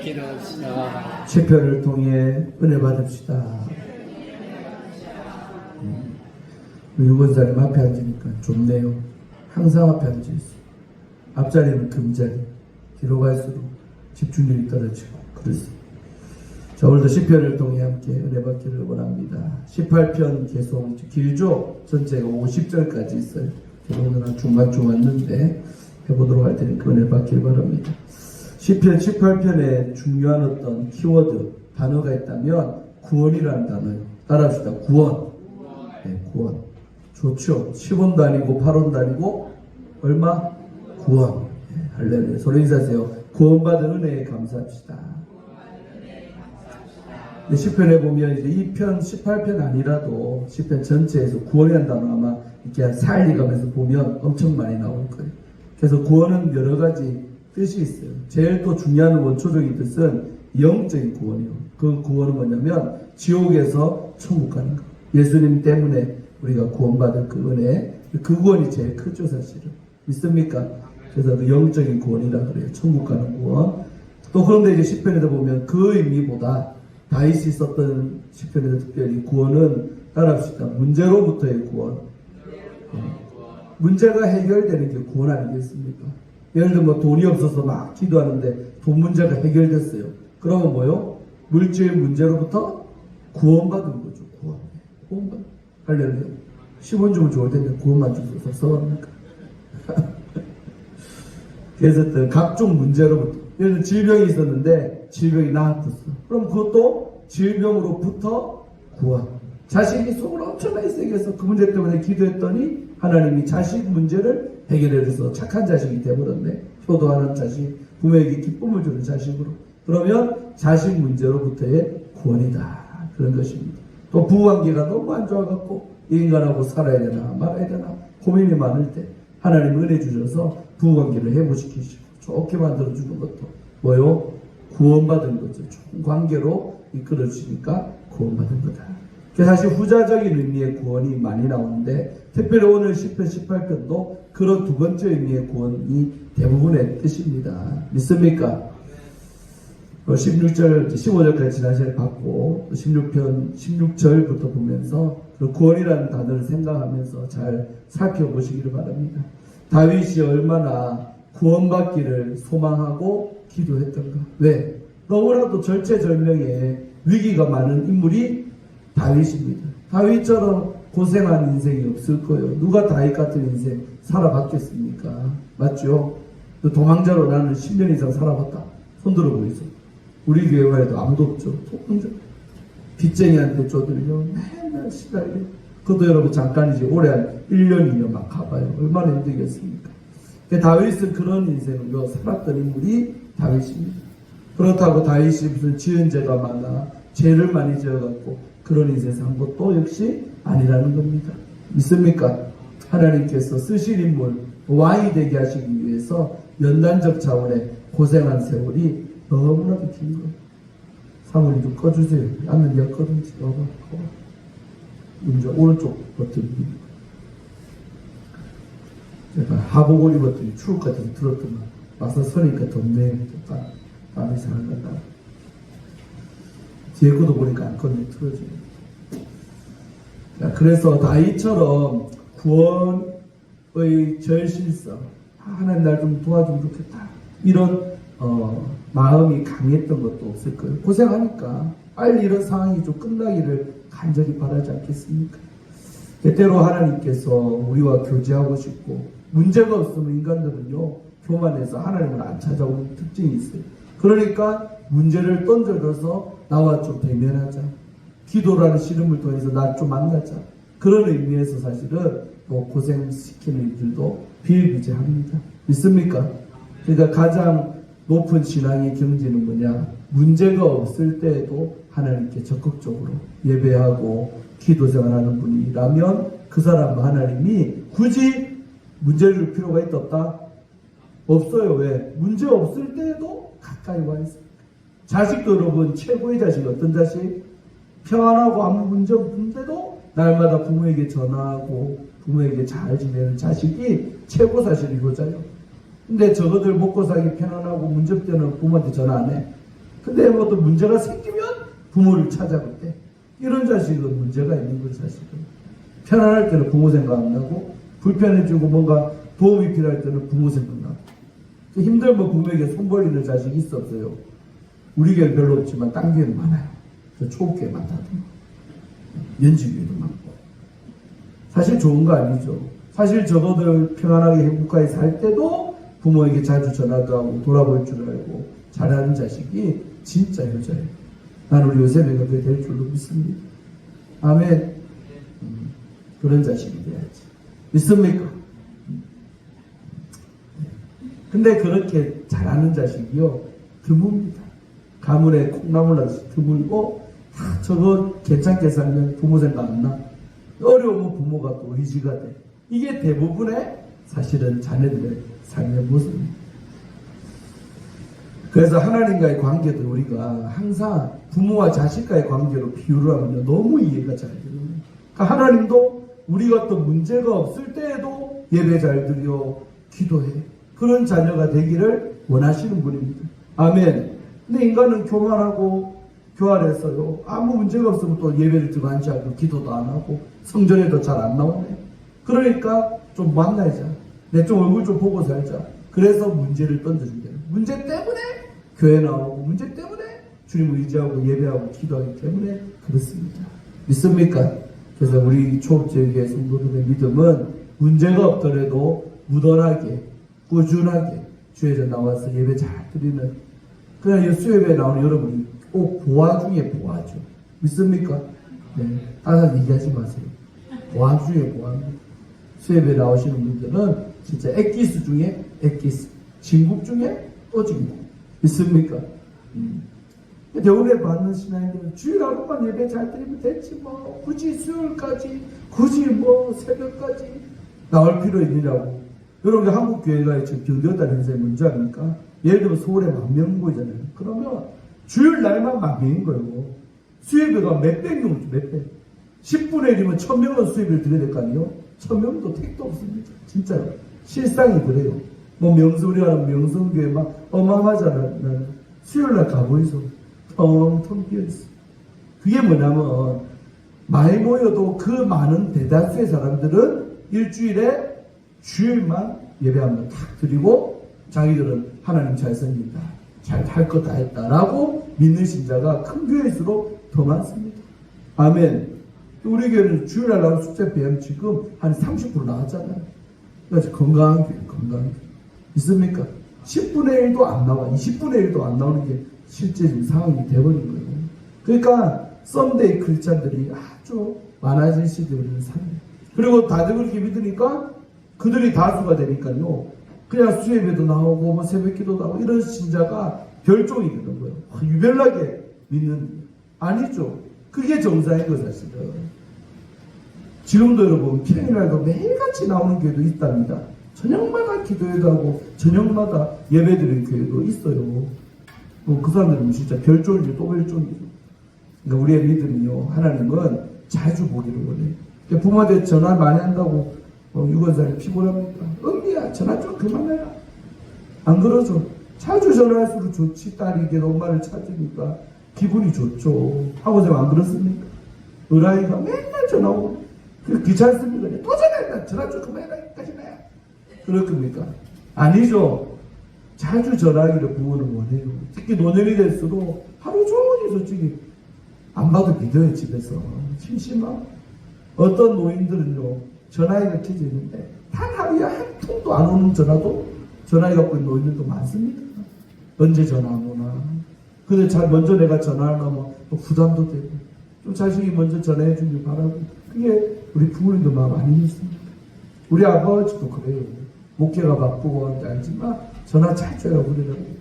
기도합시다. 시편을 통해 은혜 받읍시다. 유권사님 앞에 앉으니까 좋네요. 항상 앞에 앉아있어요. 앞자리는 금자리. 뒤로 갈수록 집중력이 떨어지고 그렇습니다. 자, 오늘도 시편을 통해 함께 은혜 받기를 원합니다. 18편 계속 길죠? 전체가 50절까지 있어요. 오늘은 중간중 왔는데 해보도록 할 테니까 은혜 받기를 바랍니다. 시편 18편에 중요한 어떤 키워드, 단어가 있다면 구원이라는 단어예요. 따라합시다. 구원. 네, 구원. 좋죠. 10원도 아니고 8원도 아니고 얼마? 구원. 네, 할렐루야. 서로 인사하세요. 구원받은 은혜에 감사합시다. 시편에 보면 이제 2편, 18편 아니라도 시편 전체에서 구원이라는 단어 아마 이렇게 살리가면서 보면 엄청 많이 나올 거예요. 그래서 구원은 여러 가지 뜻이 있어요. 제일 또 중요한 원초적인 뜻은 영적인 구원이요. 그 구원은 뭐냐면 지옥에서 천국 가는 거. 예수님 때문에 우리가 구원받은 그 은혜, 그 구원이 제일 크죠, 사실은. 믿습니까? 그래서 그 영적인 구원이라 그래요. 천국 가는 구원. 또 그런데 이제 시편에도 보면 그 의미보다 다윗이 썼던 시편에서 특별히 구원은 따라합시다. 문제로부터의 구원. 문제가 해결되는 게 구원 아니겠습니까? 예를 들면 뭐 돈이 없어서 막 기도하는데 돈 문제가 해결됐어요. 그러면 뭐요? 물질 문제로부터 구원받은 거죠. 구원받은. 할렐루야. 10원 주면 좋을 텐데 구원만 주셔서 섭섭합니까? 그래서 각종 문제로부터. 예를 들면 질병이 있었는데 질병이 나았었어. 그럼 그것도 질병으로부터 구원. 자식이 속을 엄청나게 세게 해서 그 문제 때문에 기도했더니 하나님이 자식 문제를 해결해줘서 착한 자식이 되어버렸네. 효도하는 자식, 부모에게 기쁨을 주는 자식으로. 그러면 자식 문제로부터의 구원이다. 그런 것입니다. 또 부부관계가 너무 안 좋아갖고 이 인간하고 살아야 되나 말아야 되나 고민이 많을 때 하나님 은혜 주셔서 부부관계를 회복시키시고 좋게 만들어주는 것도 뭐요? 구원받은 거죠. 좋은 관계로 이끌어주시니까 구원받은 거다. 사실 후자적인 의미의 구원이 많이 나오는데 특별히 오늘 10편, 18편도 그런 두 번째 의미의 구원이 대부분의 뜻입니다. 믿습니까? 16절, 15절까지 지난 시간에 봤고 16편, 16절부터 보면서 그 구원이라는 단어를 생각하면서 잘 살펴보시기를 바랍니다. 다윗이 얼마나 구원받기를 소망하고 기도했던가. 왜? 너무나도 절체절명의 위기가 많은 인물이 다윗입니다. 다윗처럼 고생한 인생이 없을 거예요. 누가 다윗 같은 인생 살아봤겠습니까? 맞죠? 도망자로 나는 10년 이상 살아봤다. 손들어 보이소. 우리 교회에도 아무도 없죠. 도망자. 빚쟁이한테 쪼들려 맨날 시달려. 그것도 여러분 잠깐이지 올해 한 1년, 2년 막 가봐요. 얼마나 힘들겠습니까? 다윗은 그런 인생으로 살았던 인물이 다윗입니다. 그렇다고 다윗이 무슨 지은 죄가 많아 죄를 많이 지어갖고 그런 인생 산 것도 역시 아니라는 겁니다. 믿습니까? 하나님께서 쓰실 인물 왕이 되게 하시기 위해서 연단적 차원의 고생한 세월이 너무나도 긴 거예요. 사모님 좀 꺼주세요. 앉는 약 꺼든지 꺼봐. 이제 오른쪽 버튼 제가 하복을 입었더니 추울 것 같아서 들었더만 막상 서니까 덥네. 땀이 상한 거다. 뒤에 것도 보니까 안 껐네. 틀어지네. 그래서 다윗처럼 구원의 절실성, 하나님 날 좀 도와주면 좋겠다. 이런 마음이 강했던 것도 없을 거예요. 고생하니까 빨리 이런 상황이 좀 끝나기를 간절히 바라지 않겠습니까? 때때로 하나님께서 우리와 교제하고 싶고 문제가 없으면 인간들은요 교만해서 하나님을 안 찾아오는 특징이 있어요. 그러니까 문제를 던져줘서 나와 좀 대면하자. 기도라는 씨름을 통해서 나 좀 만나자. 그런 의미에서 사실은 뭐 고생시키는 일들도 비일비재합니다. 믿습니까? 그러니까 가장 높은 신앙의 경지는 뭐냐? 문제가 없을 때에도 하나님께 적극적으로 예배하고 기도 생활하는 분이라면 그 사람 하나님이 굳이 문제를 줄 필요가 있다 없다? 없어요. 왜? 문제 없을 때에도 가까이 와 있어요. 자식도 여러분 최고의 자식이 어떤 자식? 평안하고 아무 문제 없는데도 날마다 부모에게 전화하고 부모에게 잘 지내는 자식이 최고 사실 이거잖아요. 근데 저거들 먹고 살기 편안하고 문제 때는 부모한테 전화 안 해. 근데 뭐 또 문제가 생기면 부모를 찾아볼 때 이런 자식은 문제가 있는 거예요. 사실은 편안할 때는 부모 생각 안 나고 불편해지고 뭔가 도움이 필요할 때는 부모 생각나고 힘들면 부모에게 손 벌리는 자식이 있어 없어요? 우리 교회는 별로 없지만 딴 교회는 많아요. 저 초급교회 많다든가 연지교회도 많고 사실 좋은 거 아니죠. 사실 저거들 평안하게 행복하게 살 때도 부모에게 자주 전화도 하고 돌아볼 줄 알고 잘하는 자식이 진짜 효자예요. 나는 우리 요셉이가 그게 될 줄로 믿습니다. 아멘. 그런 자식이 돼야지. 믿습니까? 근데 그렇게 잘하는 자식이요 드뭅니다. 가문에 콩나물같이 드물고 저거 괜찮게 살면 부모 생각 안 나. 어려우면 부모가 또 의지가 돼. 이게 대부분의 사실은 자녀들의 삶의 모습입니다. 그래서 하나님과의 관계도 우리가 항상 부모와 자식과의 관계로 비유를 하면 너무 이해가 잘 돼요. 그러니까 하나님도 우리가 어떤 문제가 없을 때에도 예배 잘 드려 기도해. 그런 자녀가 되기를 원하시는 분입니다. 아멘. 근데 인간은 교만하고 교활해서요. 아무 문제가 없으면 또 예배를 드리고 앉지 않고 기도도 안 하고 성전에도 잘 안 나오네. 그러니까 좀 만나자. 내 좀 얼굴 좀 보고 살자. 그래서 문제를 던져준대요. 문제 때문에 교회 나오고 문제 때문에 주님을 의지하고 예배하고 기도하기 때문에 그렇습니다. 믿습니까? 그래서 우리 초업제교회 성도들의 믿음은 문제가 없더라도 무던하게 꾸준하게 주회전 나와서 예배 잘 드리는 그냥 수요예배에 나오는 여러분이 꼭 보아 중에 보아죠. 믿습니까? 네. 다른 얘기하지 마세요. 보아 중에 보아입니다. 수요예배에 나오시는 분들은 진짜 엑기스 중에 엑기스, 진국 중에 또 진국. 믿습니까? 겨울에 받는 신앙인들은 주일 하루만 예배 잘 드리면 됐지 뭐 굳이 수요일까지 굳이 뭐 새벽까지 나올 필요 있느냐고. 여러분 한국 교회가 지금 경제단 행사의 문제 아닙니까? 예를 들면 서울에 10,000명 모이잖아요. 그러면 주일 날만 10,000명인 거예요. 수예배가 몇백 명, 몇백. 10분의 1이면 1,000명은 수예배를 드려야 될 거 아니에요? 1,000명도 택도 없습니다. 진짜로. 실상이 그래요. 뭐 우리가 하는 명성교회 막 어마어마하잖아요. 수요일날 가보이소. 텅텅 비어있어. 그게 뭐냐면 많이 모여도 그 많은 대다수의 사람들은 일주일에 주일만 예배 한번 탁 드리고 자기들은 하나님 잘 섬긴다. 잘 할 거 다 했다라고 믿는 신자가 큰 교회일수록 더 많습니다. 아멘. 우리 교회는 주일날 나온 숙제 배양 지금 한 30% 나왔잖아요. 그래서 건강한 교회, 건강한 교회. 있습니까? 10분의 1도 안 나와. 20분의 1도 안 나오는 게 실제 지금 상황이 돼버린 거예요. 그러니까 썬데이 크리스찬들이 아주 많아질 시대를 삽니다. 그리고 다들 그렇게 믿으니까 그들이 다수가 되니까요. 그냥 수예배도 나오고 뭐 새벽기도도 하고 이런 신자가 별종이 되는 거예요. 유별나게 믿는 아니죠. 그게 정상인 거 사실은. 지금도 여러분 평일날도 매일같이 나오는 교회도 있답니다. 저녁마다 기도회도 하고 저녁마다 예배드리는 교회도 있어요. 그 사람들은 진짜 별종이죠. 또 별종이죠. 그러니까 우리의 믿음이요. 하나님은 자주 보기를 원해요. 그러니까 부모한테 전화 많이 한다고 유건사를 피곤합니까? 은미야 전화 좀 그만해라. 안 그러죠. 자주 전화할수록 좋지. 딸이 이게 엄마를 찾으니까 기분이 좋죠. 하고서 안 그렇습니까? 어라이가 맨날 전화 오고 귀찮습니까? 또 전화한다. 전화 좀 그만해라. 여기까지 나야. 그럴 겁니까? 아니죠. 자주 전화하기를 부모는 원해요. 특히 노년이 될수록 하루 종일 솔직히 안 봐도 믿어요. 집에서 심심하고. 어떤 노인들은요 전화기가 켜져 있는데 단 하루에 한 통도 안 오는 전화기 갖고 있는 노인들도 많습니다. 언제 전화 안 오나. 근데 잘 먼저 내가 전화하려면 또 부담도 되고 좀 자식이 먼저 전화해 주길 바라고. 그게 우리 부모님도 마음 아니겠습니까? 우리 아버지도 그래요. 목회가 바쁘고 한지 알지만 전화 잘 줘요. 그러라고.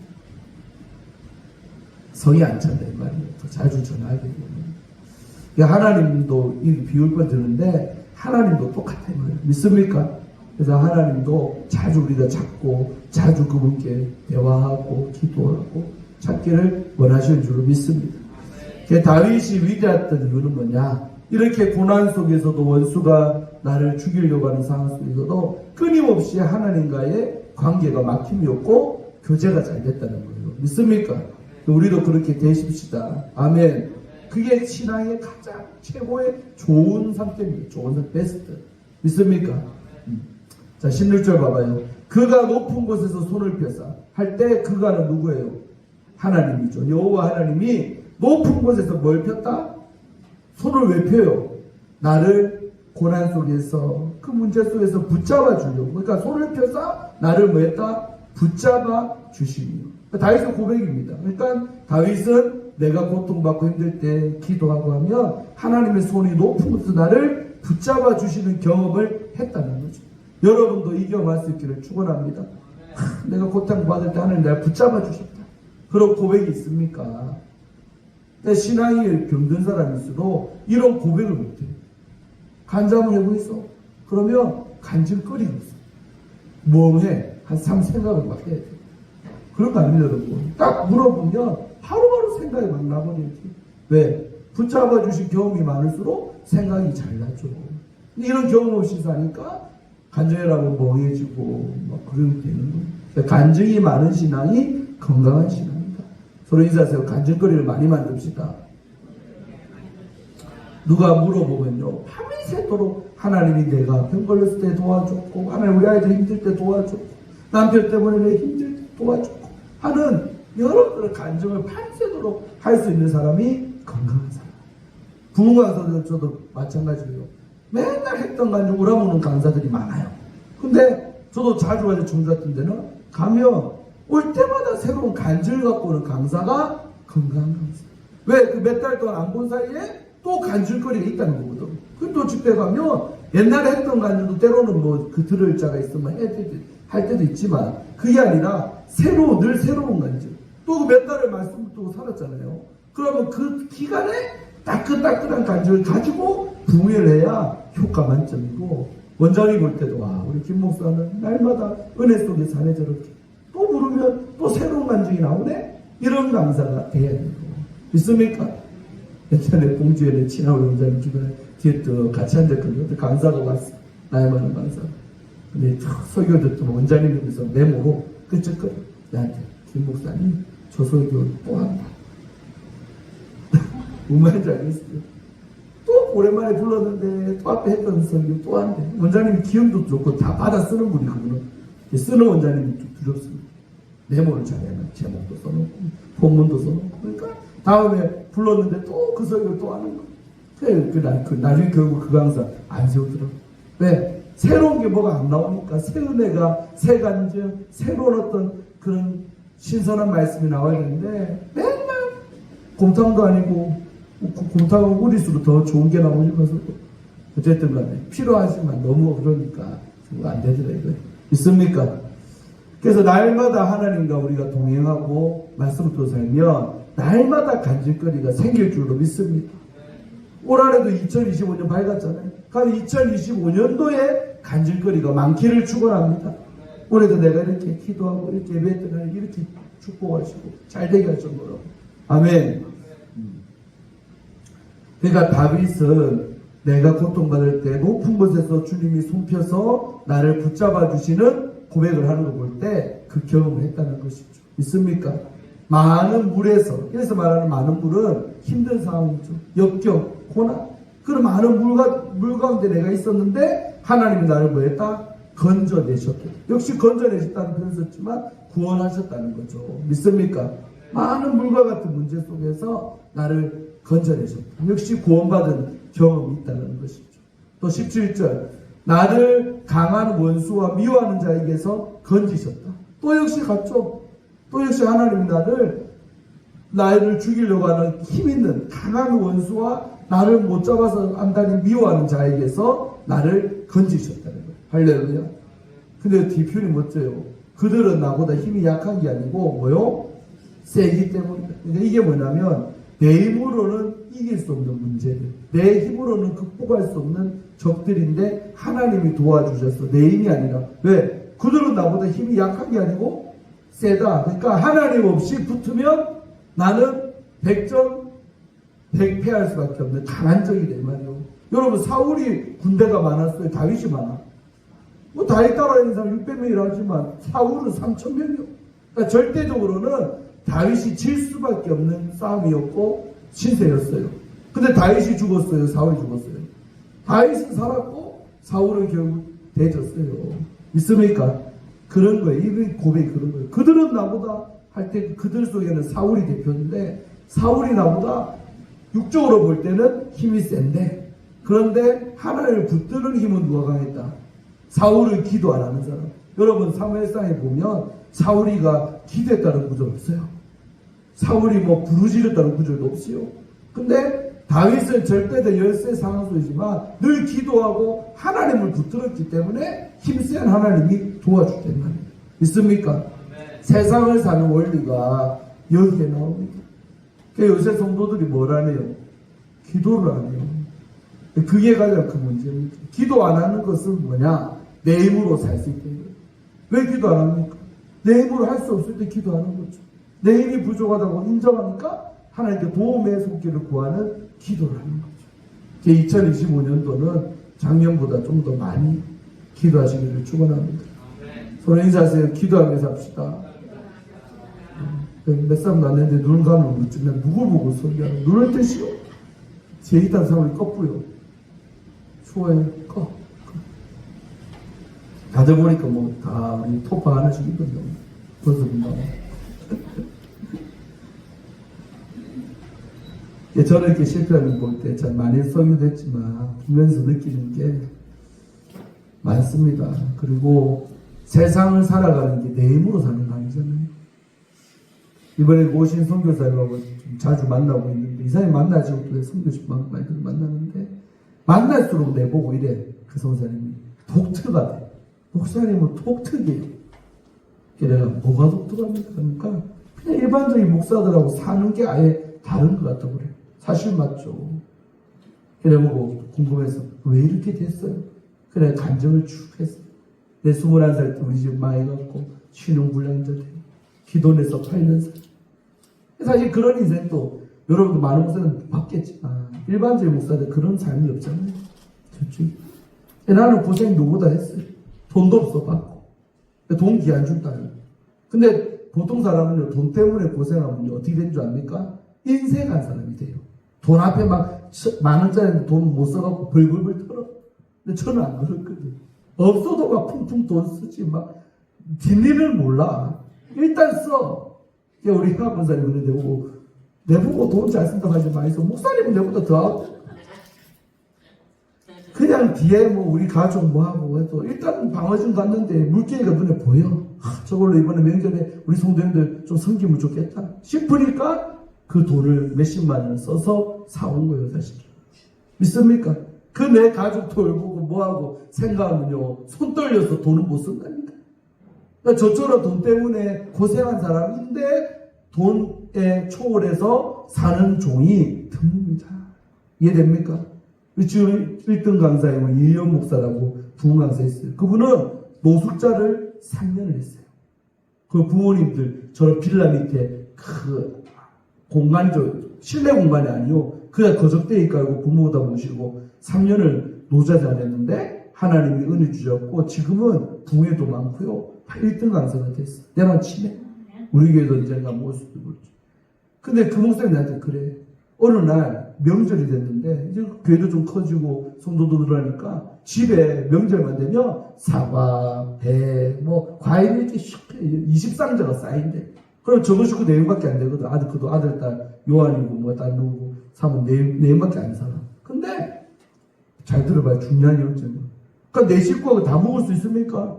성이 안 찬다 이 말이에요. 더 자주 전화하게 되면. 하나님도 이 비울 건 드는데 하나님도 똑같아요. 믿습니까? 그래서 하나님도 자주 우리가 찾고 자주 그분께 대화하고 기도하고 찾기를 원하시는 줄로 믿습니다. 다윗이 위대했던 이유는 뭐냐? 이렇게 고난 속에서도 원수가 나를 죽이려고 하는 상황 속에서도 끊임없이 하나님과의 관계가 막힘이 없고 교제가 잘 됐다는 거예요. 믿습니까? 우리도 그렇게 되십시다. 아멘. 그게 신앙의 가장 최고의 좋은 상태입니다. 좋은 상태, 베스트. 믿습니까? 자, 16절 봐봐요. 그가 높은 곳에서 손을 펴사 할 때 그가는 누구예요? 하나님이죠. 여호와 하나님이 높은 곳에서 뭘 폈다? 손을 왜 펴요? 나를 고난 속에서 그 문제 속에서 붙잡아 주려고. 그러니까 손을 펴서 나를 뭐 했다? 붙잡아 주시니. 다윗의 고백입니다. 그러니까 다윗은 내가 고통받고 힘들 때 기도하고 하면 하나님의 손이 높은 곳에서 나를 붙잡아 주시는 경험을 했다는 거죠. 여러분도 이 경험할 수 있기를 축원합니다. 내가 고통받을 때 하나님 나를 붙잡아 주셨다. 그런 고백이 있습니까? 신앙이 병든 사람일수록 이런 고백을 못해요. 간잠을 해보겠어. 그러면 간질거리가 없어. 멍해. 한 3생각을 막 해야 돼. 그런 거 아닙니다, 여러분. 딱 물어보면 바로바로 생각이 막 나버리지. 왜? 붙잡아 주신 경험이 많을수록 생각이 잘 나죠. 이런 경험 없이 사니까 간증이라고 멍해지고 막 그런 게 되는 거예요. 간증이 많은 신앙이 건강한 신앙입니다. 서로 인사하세요. 간증거리를 많이 만듭시다. 누가 물어보면요, 밤새도록 하나님이 내가 병 걸렸을 때 도와줬고, 하나님 우리 아이들 힘들 때 도와줬고, 남편 때문에 내 힘들 때 도와줬고 하는 여러 그런 간증을 밤새도록 할 수 있는 사람이 건강한 사람. 부흥 강사들 저도 마찬가지예요. 맨날 했던 간증 우라무는 강사들이 많아요. 근데 저도 자주 가서 종교 같은 데는 가면 올 때마다 새로운 간증을 갖고 오는 강사가 건강한 강사. 왜? 그 몇 달 동안 안 본 사이에 또 간증거리가 있다는 거거든. 그 또 집회 가면 옛날에 했던 간증도 때로는 뭐 그 들을 자가 있으면 할 때도 있지만 그게 아니라 늘 새로운 간증. 또 그 몇 달을 말씀을 또 살았잖아요. 그러면 그 기간에 따끈따끈한 간증을 가지고 부흥을 해야 효과 만점이고, 원장이 볼 때도 와 우리 김 목사는 날마다 은혜 속에 사네 저렇게 또 부르면 또 새로운 간증이 나오네. 이런 강사가 돼야 되고. 믿습니까? 예전에 봉주에 내 친한 원장님 주변에 뒤에 또 같이 앉았거든요. 강사가 왔어. 나이 많은 강사. 근데 설교 듣던 원장님께서 메모로 끄적거려. 나한테 김 목사님 저 설교 또 한다. 뭔 말인지 알겠어요? 또 오랜만에 불렀는데 또 앞에 했던 설교 또 한대. 원장님이 기억도 좋고 다 받아 쓰는 분이 그분은. 쓰는 원장님이 좀 두렵습니다. 메모를 잘해놔. 제목도 써놓고 본문도 써놓고. 그러니까 다음에 불렀는데 또 그 설교 또 하는 거야. 나중에 결국 그 강사 안 세우더라고. 왜? 새로운 게 뭐가 안 나오니까. 새 은혜가, 새 간증, 새로운 어떤 그런 신선한 말씀이 나와야 되는데 맨날 곰탕도 아니고 곰탕은 우리수로 더 좋은 게 나오면서 어쨌든 간에 필요하지만 너무 그러니까 안 되더라 이거. 있습니까? 그래서 날마다 하나님과 우리가 동행하고 말씀을 또 살면 날마다 간질거리가 생길 줄로 믿습니다. 올 한해도 2025년 밝았잖아요. 그럼 2025년도에 간질거리가 많기를 축원합니다. 올해도 내가 이렇게 기도하고 이렇게 예배했던 날 이렇게 축복하시고 잘 되게 할 정도로. 아멘. 그러니까 다윗은 내가 고통받을 때 높은 곳에서 주님이 손펴서 나를 붙잡아 주시는 고백을 하는 거 볼 때 그 경험을 했다는 것이죠. 있습니까? 많은 물에서, 그래서 말하는 많은 물은 힘든 상황이죠. 역경, 고난. 그런 많은 물 가운데 내가 있었는데 하나님이 나를 뭐 했다? 건져내셨다. 역시 건져내셨다는 표현을 썼지만 구원하셨다는 거죠. 믿습니까? 많은 물과 같은 문제 속에서 나를 건져내셨다. 역시 구원받은 경험이 있다는 것이죠. 또 17절 나를 강한 원수와 미워하는 자에게서 건지셨다. 또 역시 같죠. 또 역시 하나님이 나를 죽이려고 하는 힘있는 강한 원수와 나를 못 잡아서 안다니 미워하는 자에게서 나를 건지셨다는 거예요. 할렐루야. 근데 뒤편이 멋져요. 그들은 나보다 힘이 약한 게 아니고 뭐요? 세기 때문이다. 그러니까 이게 뭐냐면 내 힘으로는 이길 수 없는 문제들, 내 힘으로는 극복할 수 없는 적들인데 하나님이 도와주셔서 내 힘이 아니라. 왜? 그들은 나보다 힘이 약한 게 아니고 세다. 그러니까 하나님 없이 붙으면 나는 100점 100패할 수밖에 없는 강한 적이 될 말이에요. 여러분 사울이 군대가 많았어요? 다윗이 많아? 다윗 따라다니는 사람 600명이라 하지만 사울은 3000명이요. 그러니까 절대적으로는 다윗이 질 수밖에 없는 싸움이었고 신세였어요. 근데 다윗이 죽었어요? 사울이 죽었어요? 다윗은 살았고 사울은 결국 대졌어요. 믿습니까? 그런 거예요. 이 고백이 그런 거예요. 그들은 나보다 할 때 그들 속에는 사울이 대표인데 사울이 나보다 육적으로 볼 때는 힘이 센데 그런데 하나님을 붙드는 힘은 누가 강했다? 사울은 기도 안 하는 사람. 여러분 사무엘상에 보면 사울이가 기도했다는 구절 없어요. 사울이 뭐 부르짖었다는 구절도 없어요. 근데 다윗은 절대 열세 상소이지만 늘 기도하고 하나님을 붙들었기 때문에 힘센 하나님이 도와주겠단 말이에요. 믿습니까? 네. 세상을 사는 원리가 여기에 나옵니다. 요새 성도들이 뭘 하네요? 기도를 안 해요. 그게 가장 큰 문제입니다. 기도 안 하는 것은 뭐냐? 내 힘으로 살 수 있다는 거예요. 왜 기도 안 합니까? 내 힘으로 할 수 없을 때 기도하는 거죠. 내 힘이 부족하다고 인정하니까 하나님께 도움의 손길을 구하는 기도를 하는 거죠. 2025년도는 작년보다 좀 더 많이 기도하시기를 축원합니다. 손에 인사하세요. 기도하면서 합시다. 몇 사람 났는데 눈을 감으면 어쩌면 누굴 보고 소리하는 눈을 뜨시오. 제2탄 사람이 껐고요. 추워요. 꺼. 다들 보니까 뭐 다 우리 토파 하나씩 입었는데 벌써 금방. 저는 이렇게 실패하는 볼 때 참 많이 설교됐지만 보면서 느끼는 게 많습니다. 그리고 세상을 살아가는 게 내 힘으로 사는 거 아니잖아요. 이번에 모신 선교사님하고 좀 자주 만나고 있는데 이 사람이 만나지고 또 선교식 많이 만나는데 만날수록 내보고 이래. 그 선사님이 독특하대. 목사님은 독특해요. 내가 뭐가 독특합니까? 그러니까 그냥 일반적인 목사들하고 사는 게 아예 다른 것 같다고 그래요. 사실 맞죠. 그래 보고 궁금해서 왜 이렇게 됐어요? 그래 간증을 쭉 했어요. 내 21살 때 우리 집 많이 갖고 신용불량자 되고 기도내서 8년 살. 사실 그런 인생도 여러분도 많은 목사는 받겠지만 일반적인 목사들 그런 삶이 없잖아요. 그렇죠? 나는 고생 누구보다 했어요. 돈도 없어 받고 돈 기한 준다요. 근데 보통 사람은요 돈 때문에 고생하면 어떻게 된 줄 압니까? 인생한 사람이 돼요. 돈 앞에 막 10,000원짜리 돈 못 써갖고 벌벌벌 털어. 근데 저는 안 그렇거든요. 없어도 막 쿵쿵 돈 쓰지 막 뒷일을 몰라. 일단 써. 우리 학원사님은 내보고 돈 잘 쓴다고 하지 마이소. 목사님은 내보다 더 하고. 그냥 뒤에 뭐 우리 가족 뭐 하고 해도 일단 방어진 갔는데 물개가 눈에 보여. 저걸로 이번에 명절에 우리 성도님들 좀 섬기면 좋겠다 싶으니까 그 돈을 몇십만 원을 써서 사온 거예요, 사실. 믿습니까? 그 내 가족 돌보고 뭐하고 생각하면요, 손 떨려서 돈은 못 쓴다니까. 그러니까 저처럼 돈 때문에 고생한 사람인데 돈에 초월해서 사는 종이 드뭅니다. 이해됩니까? 지금 1등 강사이고 이현 목사라고 부흥 강사 있어요. 그분은 노숙자를 3년을 했어요. 그 부모님들 저런 빌라 밑에 그 공간, 실내 공간이 아니요. 그냥 거적대에 깔고 부모다 모시고 3년을 노자자 냈는데 하나님이 은혜 주셨고 지금은 부흥회도 많고요. 1등 강사가 됐어. 내랑 친해. 우리 교회도 언젠가 모습도 그렇죠. 근데 그 목사님 나한테 그래. 어느 날 명절이 됐는데 이제 교회도 좀 커지고 성도도 늘어나니까 집에 명절만 되면 사과, 배, 뭐 과일 이렇게 20상자가 쌓인대. 그럼 저것이 그 내용밖에 안 되거든. 아들, 딸 요한이고 뭐 딸 누구고 사면 내용밖에 안 살아. 근데 잘 들어봐요. 중요한 열정. 그러니까 내 식구하고 다 먹을 수 있습니까?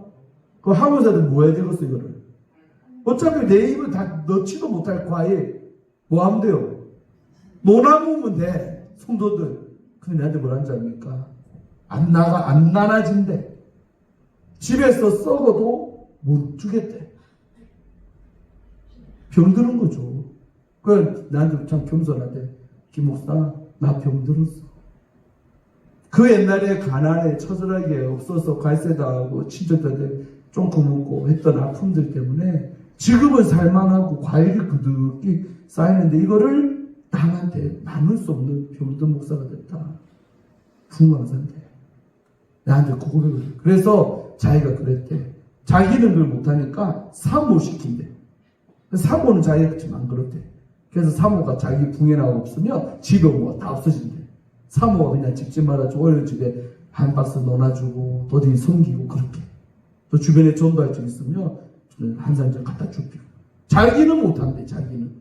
그 학원사들 뭐 해야 되겠어 이거를. 어차피 내 입을 다 넣지도 못할 과일 뭐 하면 돼요? 논아먹으면 돼. 성도들. 근데 나한테 뭐라는지 압니까? 안 나눠진대. 집에서 썩어도 못 주겠대. 병드는 거죠. 그 나한테 참 겸손하대. 김 목사, 나 병들었어. 그 옛날에 가난에 처절하게 없어서 갈세당하고 친척들한테 쫑코 먹고 했던 아픔들 때문에 지금은 살만하고 과일이 그득히 쌓이는데 이거를 남한테 나눌 수 없는 병든 목사가 됐다. 부흥강사인데 나한테 그 고백을 해. 그래서 자기가 그랬대. 자기는 그걸 못하니까 사모 시킨대. 사모는 자기가 그렇지만 안 그렇대. 그래서 사모가 자기 붕에나 없으면 집에 뭐 다 없어진대. 사모가 그냥 집집마다 오히려 집에 한 박스 넣어주고 또 어디 섬기고 그렇게. 또 주변에 전도할 적 있으면 한 상자 갖다 주고. 자기는 못한대, 자기는.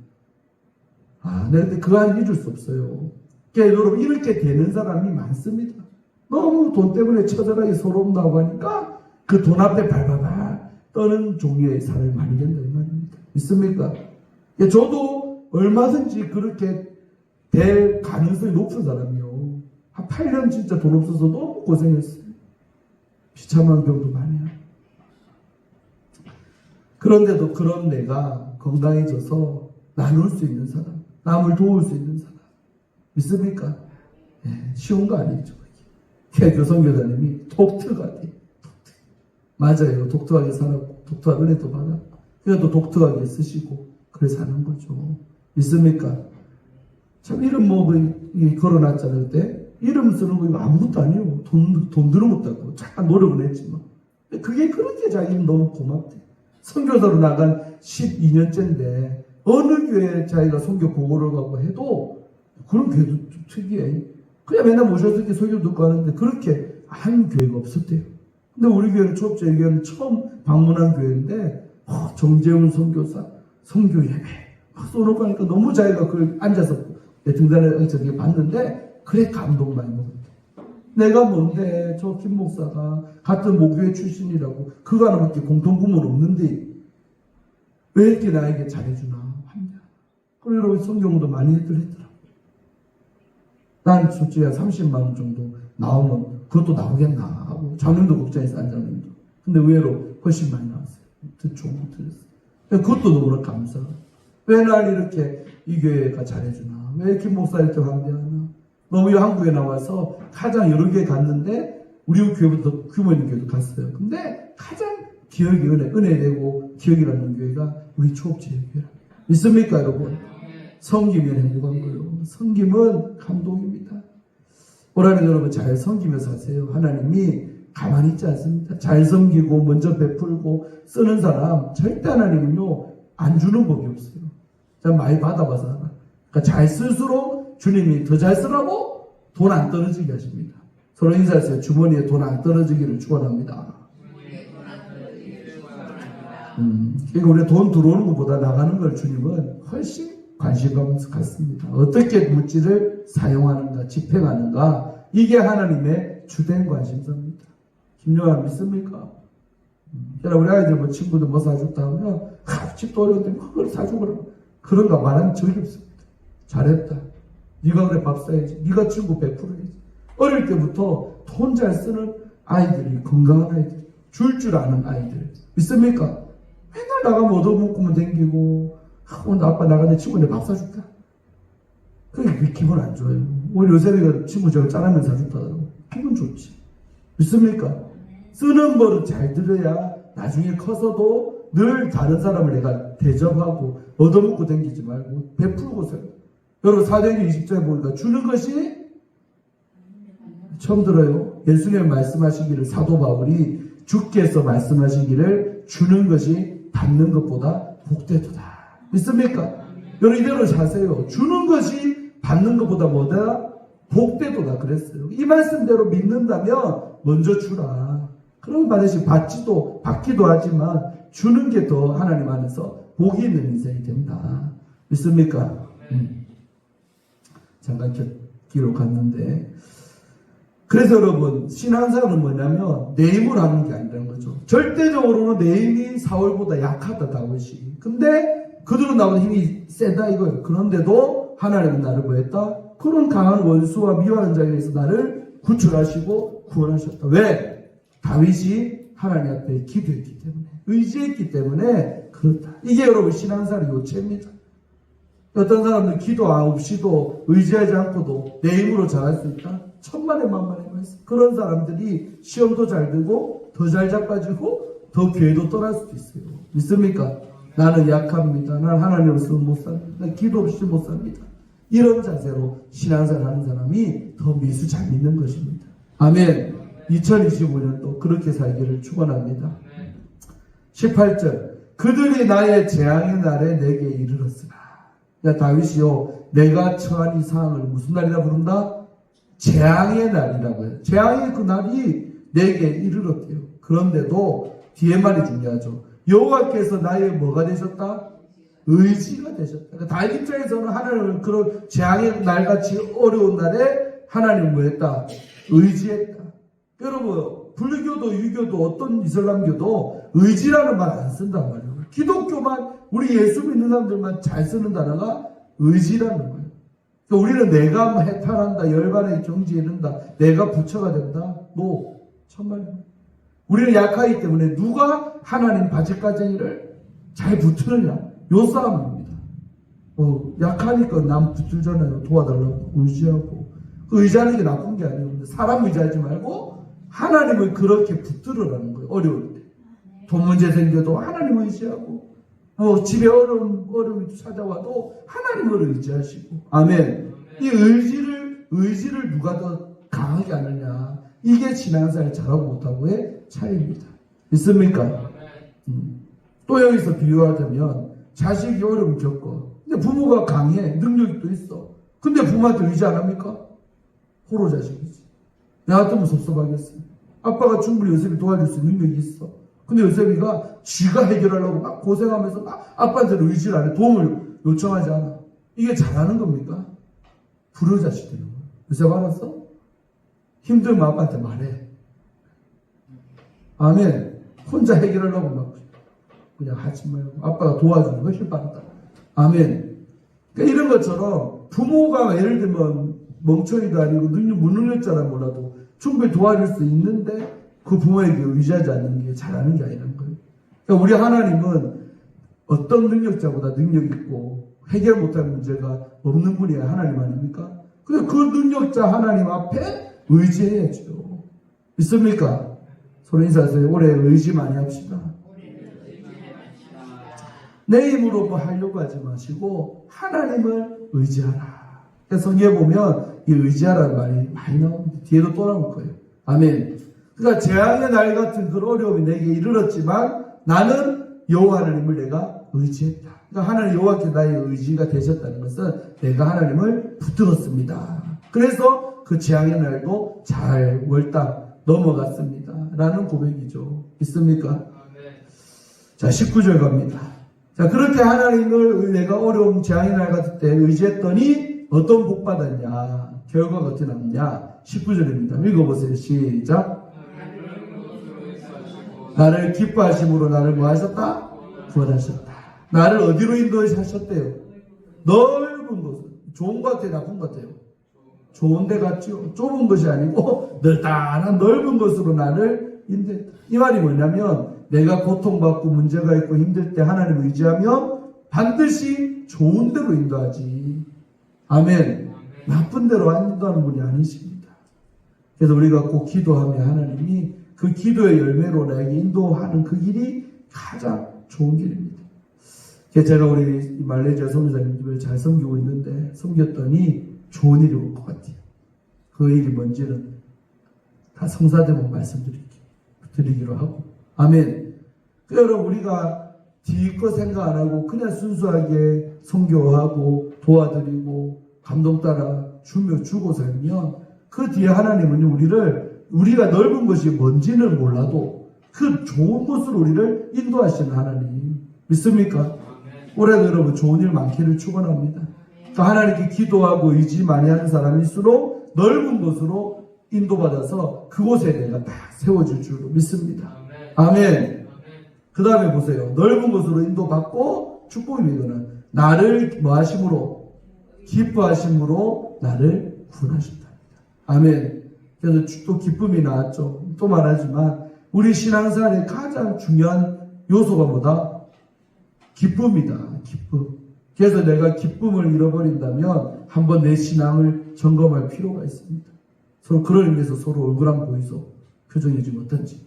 근데 그 안 잊을 수 없어요. 그러니까 여러분, 이렇게 되는 사람이 많습니다. 너무 돈 때문에 처절하게 서러움나고 하니까 그 돈 앞에 발발발 떠는 종류의 삶을 많이 된다, 이 말입니다. 믿습니까? 저도 얼마든지 그렇게 될 가능성이 높은 사람이요. 한 8년 진짜 돈 없어서 너무 고생했어요. 비참한 경우도 많이 하고. 그런데도 그런 내가 건강해져서 나눌 수 있는 사람, 남을 도울 수 있는 사람. 믿습니까? 쉬운 거 아니죠. 개교 선교사님이 독특하대. 맞아요. 독특하게 살았고, 독특한 은혜도 받았고, 그래도 독특하게 쓰시고, 그래 사는 거죠. 믿습니까? 참, 이름 걸어놨잖아요. 그때. 이름 쓰는 거 이거 아무것도 아니에요. 돈 드는 것도 아니고, 잠깐 노력은 했지만. 그게 그렇게 자기는 너무 고맙대. 선교사로 나간 12년째인데, 어느 교회에 자기가 선교 보고를 가고 해도, 그런 교회도 좀 특이해. 그냥 맨날 모셔서 이렇게 설교 듣고 하는데, 그렇게 한 교회가 없었대요. 근데 우리 교회는 초업제 교회는 처음 방문한 교회인데, 정재훈 선교사, 선교 예배, 막 써놓고 하니까 너무 자기가 그걸 앉아서 내 등단에 저기 봤는데, 그래 감동 많이 먹었대. 내가 뭔데, 저 김 목사가 같은 모교회 출신이라고, 그거 하나밖에 공통부문 없는데, 왜 이렇게 나에게 잘해주나, 합니다. 그리고 성경도 많이 했더라고. 난 솔직히 한 30만원 정도 나오면, 그것도 나오겠나 하고, 장년도 걱정해서 안 장년도. 근데 의외로 훨씬 많이 나왔어요. 좋은 거 들었어요. 그것도 너무나 감사하고. 왜 날 이렇게 이 교회가 잘해주나? 왜 김 목사 이렇게 환대하나? 너무 한국에 나와서 가장 여러 개 갔는데, 우리 교회부터 규모 있는 교회도 갔어요. 근데 가장 기억이 은혜 되고 기억이 남는 교회가 우리 초업제 교회랍니다. 믿습니까, 여러분? 섬기면 행복한 거예요. 섬김은 감동입니다. 오라는 여러분 잘 섬기며 사세요. 하나님이 가만히 있지 않습니다. 잘 섬기고 먼저 베풀고 쓰는 사람 절대 하나님은요 안 주는 법이 없어요. 제가 많이 받아봐서 하나. 그러니까 잘 쓸수록 주님이 더 잘 쓰라고 돈 안 떨어지게 하십니다. 서로 인사하세요. 주머니에 돈 안 떨어지기를 축원합니다. 그러니까 우리 돈 들어오는 것보다 나가는 걸 주님은 훨씬 관심감 갖습니다. 어떻게 물질을 사용하는가, 집행하는가, 이게 하나님의 주된 관심사입니다. 김요한 믿습니까? 우리 아이들 친구들 뭐 사줬다 하면, 집도 어려운데 그걸 사주고 그런 거 말하는 적이 없습니다. 잘했다. 네가 그래 밥 사야지. 네가 친구 100%야지. 어릴 때부터 돈 잘 쓰는 아이들이 건강한 아이들, 줄 아는 아이들. 믿습니까? 맨날 나가면 얻어먹고만 댕기고, 오늘 아빠 나가는데 친구한테 밥 사줄까? 그게 기분 안 좋아요. 오늘 요새 내가 친구 저거 짜장면 사줬다고. 기분 좋지. 믿습니까? 쓰는 버릇 잘 들어야 나중에 커서도 늘 다른 사람을 내가 대접하고 얻어먹고 댕기지 말고 베풀고 살아. 여러분 사도행전 20장에 보니까 주는 것이 처음 들어요. 예수님 말씀하시기를 사도 바울이 주께서 말씀하시기를 주는 것이 받는 것보다 복되도다. 믿습니까? 여러분 이대로 사세요. 주는 것이 받는 것보다 뭐다? 복되도다 그랬어요. 이 말씀대로 믿는다면 먼저 주라. 그럼 반드시 받기도 하지만 주는 게 더 하나님 안에서 복이 있는 인생이 된다. 믿습니까? 잠깐 기록했는데 그래서 여러분 신앙생활은 뭐냐면 내 힘으로 하는 게 아니라는 거죠. 절대적으로는 내 힘이 사울보다 약하다 다윗이. 근데 그들은 나보다 힘이 세다 이거예요. 그런데도 하나님은 나를 뭐했다? 그런 강한 원수와 미워하는 자에게서 나를 구출하시고 구원하셨다. 왜? 다윗이 하나님 앞에 기도했기 때문에, 의지했기 때문에 그렇다. 이게 여러분 신앙생활의 요체입니다. 어떤 사람들 기도 없이도 의지하지 않고도 내 힘으로 잘할 수 있다? 천만의 만만의 말씀. 그런 사람들이 시험도 잘 들고 더 잘 자빠지고 더 교회도 떠날 수도 있어요. 믿습니까? 나는 약합니다. 난 하나님 없으면 못 삽니다. 난 기도 없이 못 삽니다. 이런 자세로 신앙생활 하는 사람이 더 미수 잘 믿는 것입니다. 아멘. 2025년도 그렇게 살기를 축원합니다. 18절 그들이 나의 재앙의 날에 내게 이르렀으나. 야, 다윗이요, 내가 처한 이 상황을 무슨 날이라 부른다? 재앙의 날이라고 해요. 재앙의 그 날이 내게 이르렀대요. 그런데도 뒤에 말이 중요하죠. 여호와께서 나의 뭐가 되셨다? 의지가 되셨다. 그러니까 다윗 입장에서는 하나님을 그런 재앙의 날같이 어려운 날에 하나님을 뭐 했다? 의지했다. 여러분, 불교도 유교도 어떤 이슬람교도 의지라는 말 안 쓴단 말이에요. 기독교만, 우리 예수 믿는 사람들만 잘 쓰는 단어가 의지라는 거예요. 그러니까 우리는 내가 해탈한다, 열반의 경지에 이른다, 내가 부처가 된다. 천만입니다. 우리는 약하기 때문에 누가 하나님 바짓가쟁이를 잘 붙으느냐, 요 싸움입니다. 약하니까 남 붙들잖아요. 도와달라고 의지하고. 그 의지하는 게 나쁜 게 아니에요. 사람 의지하지 말고 하나님을 그렇게 붙들으라는 거예요. 어려울 때. 돈 문제 생겨도 하나님을 의지하고, 집에 어려움이 찾아와도 하나님을 의지하시고. 아멘. 이 의지를 누가 더 강하게 하느냐. 이게 신앙생활 잘하고 못하고의 차이입니다. 있습니까? 또 여기서 비유하자면, 자식이 어려움을 겪어. 근데 부모가 강해. 능력이 또 있어. 근데 부모한테 의지 안 합니까? 호로 자식이지. 나 같으면 섭섭하겠어. 아빠가 충분히 요셉이 도와줄 수 있는 능력이 있어. 근데 요셉이가 지가 해결하려고 막 고생하면서 막 아빠한테 의지를 안 해. 도움을 요청하지 않아. 이게 잘하는 겁니까? 불효자식 되는 거야. 요셉 알았어? 힘들면 아빠한테 말해. 아멘. 혼자 해결하려고 막 그냥 하지 말고 아빠가 도와주는 거 훨씬 빠르다. 아멘. 그러니까 이런 것처럼 부모가 예를 들면 멍청이도 아니고 무능력자라 몰라도 충분히 도와줄 수 있는데 그 부모에게 의지하지 않는 게 잘하는 게 아니라는 거예요. 그러니까 우리 하나님은 어떤 능력자보다 능력 있고 해결 못할 문제가 없는 분이 하나님 아닙니까? 그래서 그 능력자 하나님 앞에 의지해야죠. 있습니까? 서로 인사하세요. 올해 의지 많이 합시다. 내 힘으로 뭐 하려고 하지 마시고 하나님을 의지하라. 그래서 성경에 보면 이 의지하라는 말이 많이 나옵니다. 뒤에도 또 나올 거예요. 아멘. 그러니까 재앙의 날 같은 그 어려움이 내게 이르렀지만 나는 여호와 하나님을 내가 의지했다. 그러니까 하나님 여호와께 나의 의지가 되셨다는 것은 내가 하나님을 붙들었습니다. 그래서 그 재앙의 날도 잘 월딱 넘어갔습니다. 라는 고백이죠. 있습니까? 자, 19절 갑니다. 자, 그렇게 하나님을 내가 어려운 재앙의 날 같을 때 의지했더니 어떤 복 받았냐? 결과가 어떻게 나왔냐? 19절입니다. 읽어보세요. 시작. 나를 기뻐하심으로 나를 뭐 하셨다? 구원하셨다. 나를 어디로 인도하셨대요? 넓은 곳. 좋은 것 같아요? 나쁜 것 같아요? 좋은 데 같죠? 좁은 것이 아니고 늘단한 넓은 곳으로 나를 인도했다. 이 말이 뭐냐면 내가 고통받고 문제가 있고 힘들 때 하나님을 의지하면 반드시 좋은 데로 인도하지. 아멘. 나쁜 데로 안 인도하는 분이 아니십니다. 그래서 우리가 꼭 기도하면 하나님이 그 기도의 열매로 나에게 인도하는 그 길이 가장 좋은 길입니다. 그래서 제가 우리 말레이시아 선교사님들을 잘 섬기고 있는데 섬겼더니 좋은 일이 올 것 같아요. 그 일이 뭔지는 다 성사되면 말씀드리기로 하고. 아멘. 여러분 우리가 뒤거 생각 안 하고 그냥 순수하게 선교하고 도와드리고 감동 따라 주고 살면 그 뒤에 하나님은 우리가 넓은 것이 뭔지는 몰라도 그 좋은 곳으로 우리를 인도하시는 하나님 믿습니까? 올해도 여러분 좋은 일 많기를 축원합니다. 그러니까 하나님께 기도하고 의지 많이 하는 사람일수록 넓은 곳으로 인도받아서 그곳에 내가 다 세워질 줄로 믿습니다. 아멘. 그 다음에 보세요. 넓은 곳으로 인도받고 축복입니다. 이거는 나를 뭐 하심으로? 기뻐하심으로 나를 구원하신다. 아멘. 그래서 또 기쁨이 나왔죠. 또 말하지만 우리 신앙생활의 가장 중요한 요소가 뭐다? 기쁨이다. 기쁨. 그래서 내가 기쁨을 잃어버린다면 한번 내 신앙을 점검할 필요가 있습니다. 서로 그런 의미에서 서로 얼굴 한번 보이소. 표정이 지금 어떤지.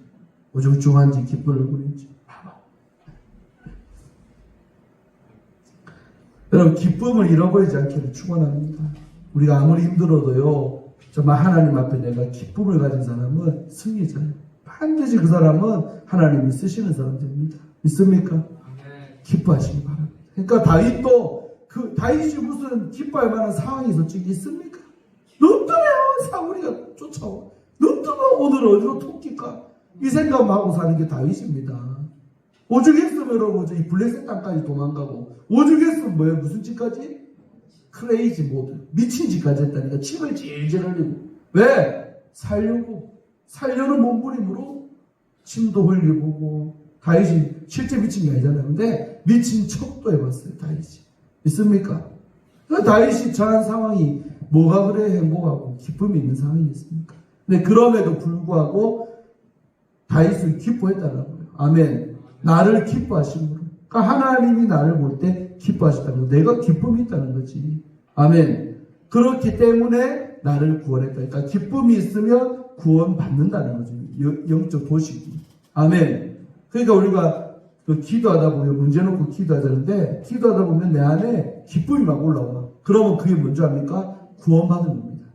우중충한지 기쁜 얼굴인지. 여러분 기쁨을 잃어버리지 않기를 축원합니다. 우리가 아무리 힘들어도요. 정말 하나님 앞에 내가 기쁨을 가진 사람은 승리자예요. 반드시 그 사람은 하나님이 쓰시는 사람 됩니다. 믿습니까? 기뻐하시기 바랍니다. 그러니까 다윗도 다윗이 무슨 기뻐할 만한 상황이 솔직히 있습니까? 눈 뜨면 사울이가 쫓아오. 눈 뜨면 오늘 어디로 토끼까? 이 생각만 하고 사는 게 다윗입니다. 오죽했으면 여러분 이 블레셋 땅까지 도망가고, 오죽했으면 뭐예요? 무슨 짓까지? 크레이지 모드, 미친 짓까지 했다니까. 침을 질질 흘리고. 왜? 살려는 몸부림으로 침도 흘리고. 다윗이 실제 미친 게 아니잖아요. 근데 미친 척도 해봤어요, 다윗이. 있습니까? 다윗이 처한 상황이 뭐가 그래 행복하고 기쁨이 있는 상황이겠습니까? 근데 그럼에도 불구하고 다윗은 기뻐했다는 거예요. 아멘. 나를 기뻐하심으로. 그러니까 하나님이 나를 볼 때 기뻐하셨다는 거예요. 내가 기쁨이 있다는 거지. 아멘. 그렇기 때문에 나를 구원했다. 그러니까 기쁨이 있으면 구원받는다는 거죠. 영적 도식이. 아멘. 그러니까 우리가 기도하다 보면 문제 놓고 기도하자는데, 기도하다 보면 내 안에 기쁨이 막 올라와. 그러면 그게 뭔지 압니까? 구원받은 겁니다.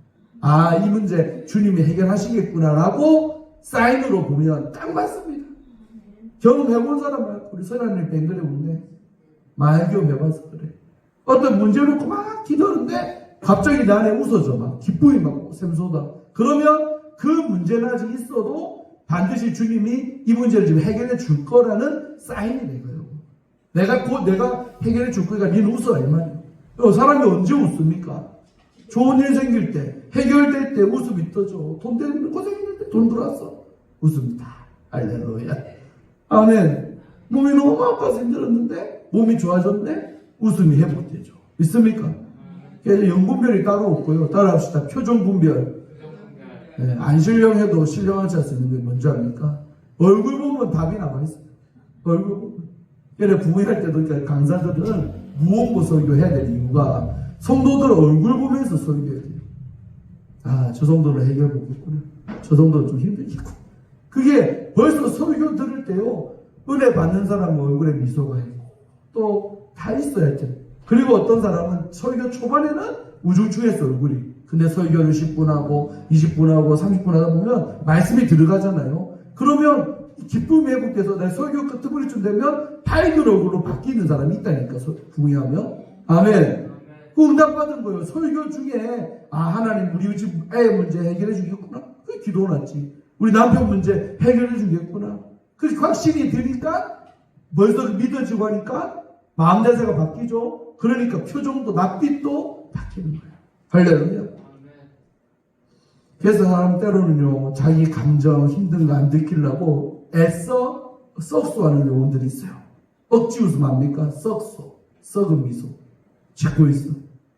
아, 이 문제 주님이 해결하시겠구나라고 사인으로 보면 딱 맞습니다. 경험해본 사람 말고, 우리 선생님 뱅글에 보는데 많이 경험해봐서 그래. 어떤 문제 놓고 막 기도하는데 갑자기 내 안에 웃어져. 막 기쁨이 막 샘솟아. 그러면 그 문제는 아직 있어도 반드시 주님이 이 문제를 지금 해결해 줄 거라는 사인이 되고요. 내가 해결해 줄 거니까 니는 웃어라 이 말이에요. 사람이 언제 웃습니까? 좋은 일 생길 때, 해결될 때 웃음이 떠져. 돈 때문에 고생했는데 돈 들어왔어. 웃습니다. 할렐루야. 아멘. 몸이 너무 아파서 힘들었는데 몸이 좋아졌네. 웃음이 회복되죠. 있습니까? 그래서 영분별이 따로 없고요. 따라합시다. 표정분별. 네, 안 신령해도 신령하지 않을 수 있는 게 뭔지 압니까? 얼굴 보면 답이 나와있어요. 얼굴 보면. 그래서 부부할 때도 강사들은 무언고 설교해야 될 이유가 성도들 얼굴 보면서 설교해야 돼요. 아, 저 정도는 해결 못했구나. 저 정도는 좀 힘들겠고. 그게 벌써 설교 들을 때요, 은혜 받는 사람은 얼굴에 미소가 있고 또 다 있어야 할 텐데. 그리고 어떤 사람은 설교 초반에는 우중충했어 얼굴이. 근데 설교를 10분 하고 20분 하고 30분 하다 보면 말씀이 들어가잖아요. 그러면 기쁨이 회복돼서 내 설교 끝부분쯤 되면 밝은 얼굴로 바뀌는 사람이 있다니까. 부흥하면. 아멘. 그 응답받은 거예요. 설교 중에 하나님 우리 집 애 문제 해결해 주겠구나. 그게 기도 났지. 우리 남편 문제 해결해 주겠구나. 그게 확신이 드니까 벌써 믿어지고 하니까 마음 자세가 바뀌죠. 그러니까 표정도 낯빛도 바뀌는 거예요. 할렐루야. 그래서 사람 때로는요, 자기 감정 힘든 거 안 느끼려고 애써 썩소하는 요원들이 있어요. 억지 웃음 압니까? 썩은 미소 짓고 있어.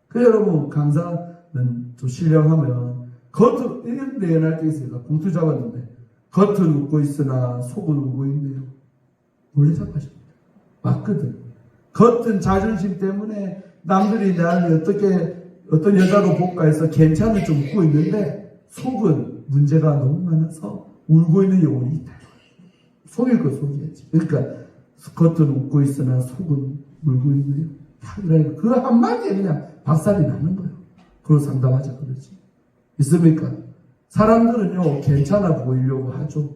그래서 여러분, 강사는 좀 신령하면 겉으로 이런 내연할 때 있어요. 봉투 잡았는데 겉은 웃고 있으나 속은 울고 있네요. 원래 잡아줍니다. 맞거든. 겉은 자존심 때문에 남들이 나를 어떤 여자로 볼까 해서 괜찮은 좀 웃고 있는데 속은 문제가 너무 많아서 울고 있는 영혼이 있다. 속일 거 속이야지. 그러니까 겉은 웃고 있으나 속은 울고 있네요. 그러니까 그 한마디에 그냥 박살이 나는 거예요. 그걸 상담하자 그러지. 있습니까? 사람들은요, 괜찮아 보이려고 하죠.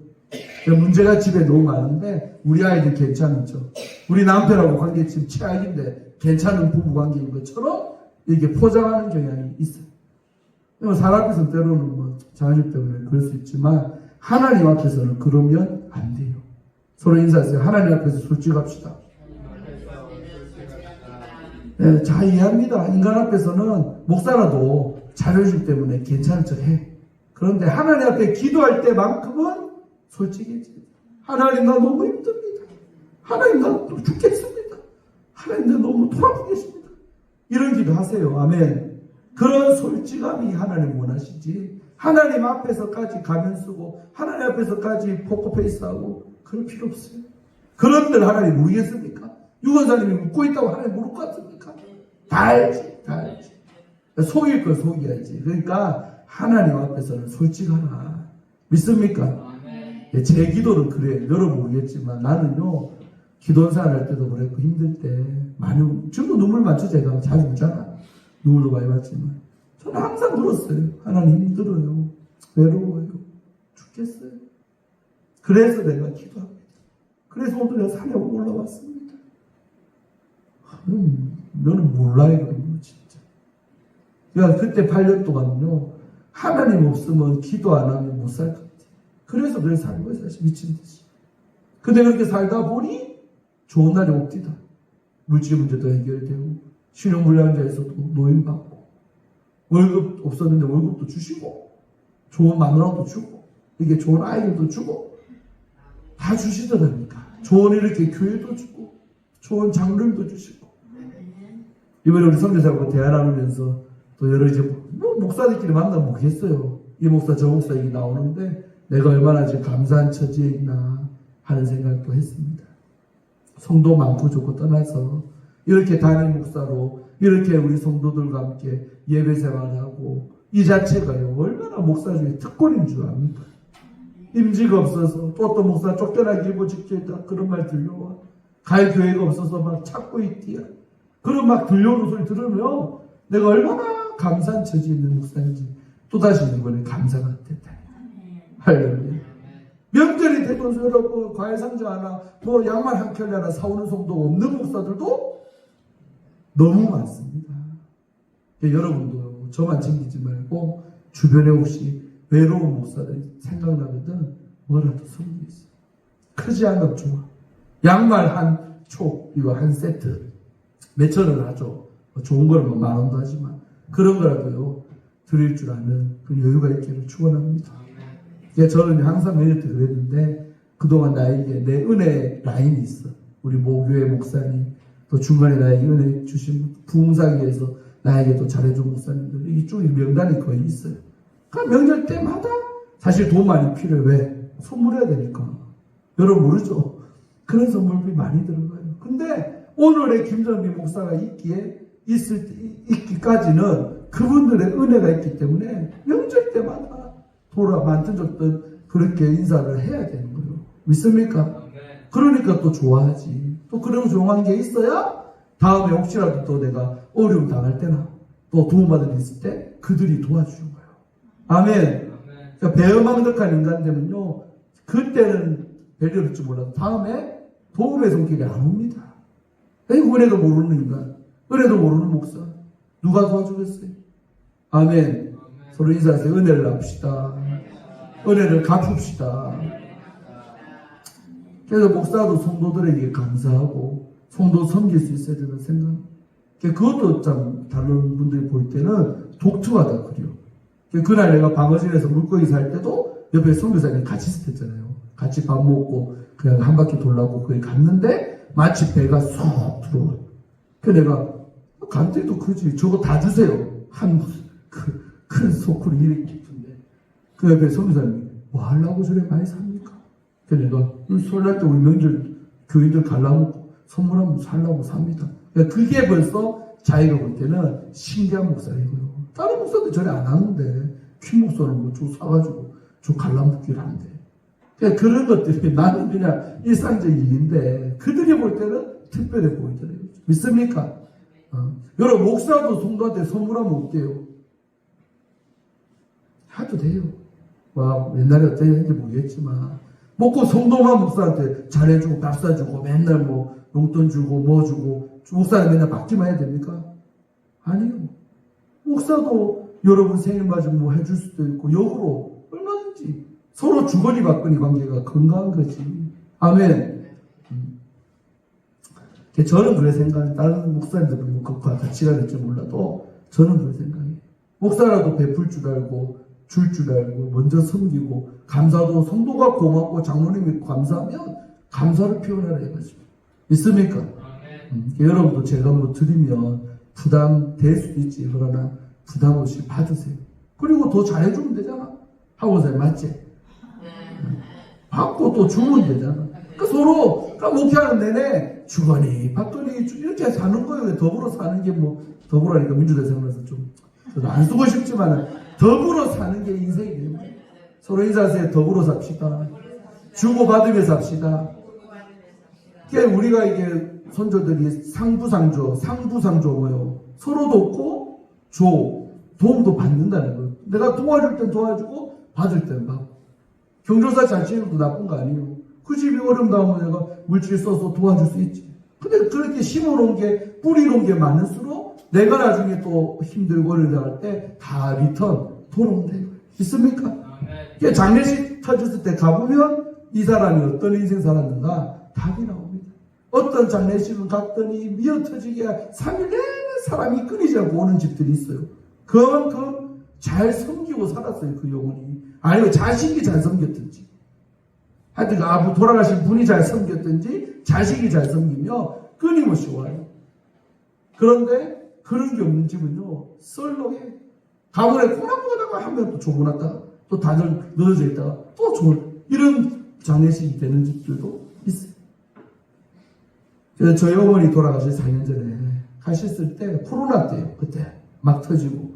문제가 집에 너무 많은데 우리 아이들 괜찮죠. 우리 남편하고 관계 지금 최악인데 괜찮은 부부 관계인 것처럼 이렇게 포장하는 경향이 있어요. 사람 앞에서는 때로는 뭐 자존심 때문에 그럴 수 있지만 하나님 앞에서는 그러면 안 돼요. 서로 인사하세요. 하나님 앞에서 솔직합시다. 네, 잘 이해합니다. 인간 앞에서는 목사라도 자존심 때문에 괜찮은 척 해. 그런데 하나님 앞에 기도할 때만큼은 솔직해지. 하나님 나 너무 힘듭니다. 하나님 나 죽겠습니다. 하나님 나 너무 돌아보겠습니다. 이런 기도 하세요. 아멘. 그런 솔직함이 하나님 원하시지. 하나님 앞에서까지 가면 쓰고 하나님 앞에서까지 포커페이스하고 그럴 필요 없어요. 그런들 하나님 모르겠습니까? 유건사님이 웃고 있다고 하나님 모를 것 같습니까? 다 알지. 속일 걸 속여야지. 그러니까 하나님 앞에서는 솔직하라. 믿습니까? 제 기도는 그래요. 여러분 모르겠지만 나는요, 기도원사를 할 때도 그랬고 힘들 때 많이 전부 눈물 맞죠. 제가 자주 울잖아. 눈물도 많이 맞지만 저는 항상 울었어요. 하나님 힘들어요. 외로워요. 죽겠어요. 그래서 내가 기도합니다. 그래서 오늘 내가 산에 올라왔습니다. 너는 몰라 이거든요, 진짜. 그러니까 그때 8년 동안요, 하나님 없으면 기도 안 하면 못 살 것 같아요. 그래서 그래 살고 있어요, 사실 미친 듯이. 근데 그렇게 살다 보니 좋은 날이 옵디다. 물질 문제도 해결되고, 신용불량자에서도 노임받고, 월급 없었는데 월급도 주시고, 좋은 마누라도 주고, 이게 좋은 아이들도 주고, 다 주시더랍니까? 좋은 이렇게 교회도 주고, 좋은 장로님도 주시고. 이번에 우리 선교사하고 대화 나누면서 또 여러 이제 목사들끼리 만나면 뭐겠어요. 이 목사 저 목사 얘기 나오는데 내가 얼마나 지금 감사한 처지에 있나 하는 생각도 했습니다. 성도 많고 좋고 떠나서 이렇게 담임 목사로 이렇게 우리 성도들과 함께 예배 생활을 하고 이 자체가요 얼마나 목사 중에 특권인 줄 압니까? 임지가 없어서 또 어떤 목사 쫓겨나기 일보 직전이다 그런 말 들려와 갈 교회가 없어서 막 찾고 있디야 그런 막 들려오는 소리 들으면 내가 얼마나 감사한 처지에 있는 목사인지 또다시 이번에 감사가 됐다. 할렐루야. 명절이 되면 여러분 과일 상자 하나 뭐 양말 한 켤레 하나 사오는 성도가 없는 목사들도 너무 많습니다. 여러분도 저만 챙기지 말고 주변에 혹시 외로운 목사들이 생각나거든 뭐라도 섬기세요. 크지 않아도 좋아. 양말 한 촉 이거 한 세트 몇천 원 하죠. 좋은 거는 뭐 만 원도 하지만 그런 거라도요 드릴 줄 아는 그 여유가 있기를 축원합니다. 저는 항상 매일 그랬는데 그동안 나에게 내 은혜 라인이 있어. 우리 모교회 목사님 또 중간에 나에게 은혜 주신 부흥사기에서 나에게 또 잘해준 목사님들 이게 쭉 명단이 거의 있어요. 그러니까 명절 때마다 사실 돈 많이 필요해. 왜? 선물해야 되니까. 여러분 모르죠? 그런 선물비 많이 들어가요. 근데 오늘의 김정미 목사가 있기까지는 그분들의 은혜가 있기 때문에 명절 때마다 많든 적든 그렇게 인사를 해야 되는 거예요. 믿습니까? 그러니까 또 좋아하지. 또 그런 좋아하는 게 있어야 다음에 혹시라도 또 내가 어려움 당할 때나 또 도움받을 일 있을 때 그들이 도와주는 거예요. 아멘. 그러니까 배은망덕한 인간들은요 그때는 배려를 줄 몰라도 다음에 도움의 손길이 안 옵니다. 은혜도 모르는 인간, 은혜도 모르는 목사 누가 도와주겠어요? 아멘. 서로 인사하세요. 은혜를 합시다. 은혜를 갚읍시다. 그래서 목사도 성도들에게 감사하고 성도 섬길 수 있어야 된다는 생각. 그것도 참 다른 분들이 볼 때는 독특하다 그래요. 그날 내가 방어진에서 물고기 살 때도 옆에 선교사님 같이 있었잖아요. 같이 밥 먹고 그냥 한 바퀴 돌라고 거기 갔는데 마치 배가 쏙 들어와. 그래서 내가 간때도 크지. 저거 다 주세요. 큰 소쿠리 이렇게 깊은데 그 옆에 선교사님이 뭐 하려고 저래 많이 삽니까? 그래서 내가 설날 때 우리 명절 교인들 갈라먹고 선물하면 살라고 삽니다. 그러니까 그게 벌써 자기가 볼 때는 신기한 목사이고요. 다른 목사들 저래 안 하는데 퀸 목사는 뭐 저 사가지고 저 갈라먹기를 하는데 그러니까 그런 것들이 나는 그냥 일상적인 일인데 그들이 볼 때는 특별해 보이더라고요. 믿습니까? 여러분 목사도 성도한테 선물하면 어때요? 해도 돼요. 와 옛날에 어떻게 했는지 모르겠지만 꼭 성도만 목사한테 잘해주고 밥 사주고 맨날 뭐 용돈 주고 뭐 주고 목사는 맨날 받기만 해야 됩니까? 아니요. 목사도 여러분 생일 맞으면 뭐 해줄 수도 있고 역으로 얼마든지 서로 주거니 받거니 관계가 건강한 거지. 아멘. 저는 그래 생각해요. 다른 목사님들은 뭐 그것과 가치가 될지 몰라도 저는 그래 생각해요. 목사라도 베풀 줄 알고 줄 줄 알고 먼저 섬기고 감사도 성도가 고맙고 장로님이 감사하면 감사를 표현하라 이거죠. 있습니까? 여러분도 제가 뭐 드리면 부담 될 수도 있지. 그러나 부담 없이 받으세요. 그리고 더 잘해주면 되잖아. 학원생 맞지? 받고 또 주면 되잖아. 그러니까 서로 목회하는 내내 주거니 받거니 이렇게 사는 거예요. 더불어 사는 게 뭐 더불어니까 민주당 생각나서 좀 저도 안 쓰고 싶지만 더불어 사는 게 인생이에요. 서로 인사하세요. 더불어 삽시다. 주고 받으며 삽시다. 그러니까 우리가 이게 선조들이 상부상조 뭐요? 서로 돕고 줘 도움도 받는다는 거예요. 내가 도와줄 땐 도와주고 받을 땐 받고. 경조사 잘 지내는 것도 나쁜 거 아니에요. 그 집이 어려움 나오면 내가 물질 써서 도와줄 수 있지. 근데 근데 그렇게 심어놓은 게, 뿌리놓은 게 많을수록 내가 나중에 또 힘들고 이럴 때 다 리턴 돌아온대. 있습니까? 장례식 터졌을 때 가보면 이 사람이 어떤 인생 살았는가 답이 나옵니다. 어떤 장례식을 갔더니 미어터지게 3일 내내 사람이 끊이지 않고 오는 집들이 있어요. 그만큼 잘 섬기고 살았어요. 그 영혼이. 아니면 자식이 잘 섬겼든지, 하여튼 아부 돌아가신 분이 잘 섬겼든지 자식이 잘 섬기며 끊임없이 와요. 그런데 그런 게 없는 집은요, 썰렁해. 가문에 꼬락꼬락하다가 한 명 또 조문하다가 또 다들 늘어져 있다가 또 조문, 이런 장례식이 되는 집들도 있어요. 그래서 저희 어머니 돌아가실 4년 전에 가셨을 때 코로나 때요. 그때 막 터지고.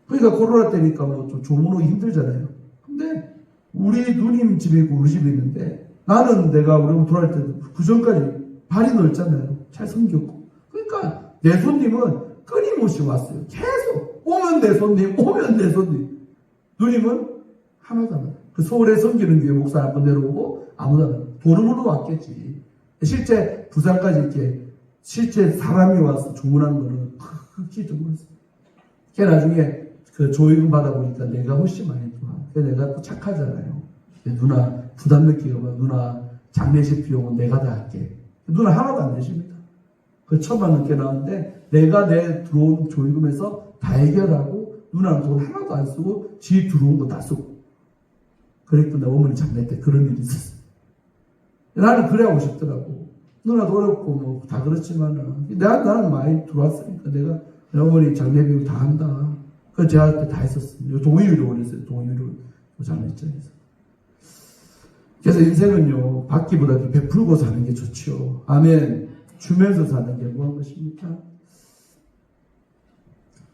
그러니까 코로나 때니까 뭐 좀 조문하기 힘들잖아요. 근데 우리 누님 집에 있고 우리 집에 있는데, 나는 내가 우리 어머니 돌아갈 때 그 전까지 발이 넓잖아요. 잘 섬겼고. 그러니까 내 손님은 끊임없이 왔어요. 계속 오면 내 손님, 오면 내 손님. 누님은 하나도 안 와요. 그 서울에 섬기는 교회 목사 한번 내려오고 아무도 안 와요. 도름으로 왔겠지. 실제 부산까지 이렇게 실제 사람이 와서 주문한 거는 극히 드물었어요. 걔 나중에 그 조의금 받아보니까 내가 훨씬 많이 들어와. 내가 또 착하잖아요. 누나 부담 느끼고 누나 장례식 비용은 내가 다 할게. 누나 하나도 안 내십니다. 그 1,000만 넘게 나오는데 내가 내 들어온 조의금에서 다 해결하고 누나는 돈 하나도 안 쓰고 지 들어온 거 다 쓰고. 그랬구나. 어머니 장례 때 그런 일이 있었어. 나는 그래 하고 싶더라고. 누나도 어렵고 뭐 다 그렇지만은 나는 많이 들어왔으니까 내가 어머니 장례 비용 다 한다. 그래서 제가 그때 다 했었습니다. 동의를 원했어요. 동의를 장례장에서. 그래서 인생은요, 받기보다 베풀고 사는 게 좋죠. 아멘. 주면서 사는 게 뭐한 것입니까?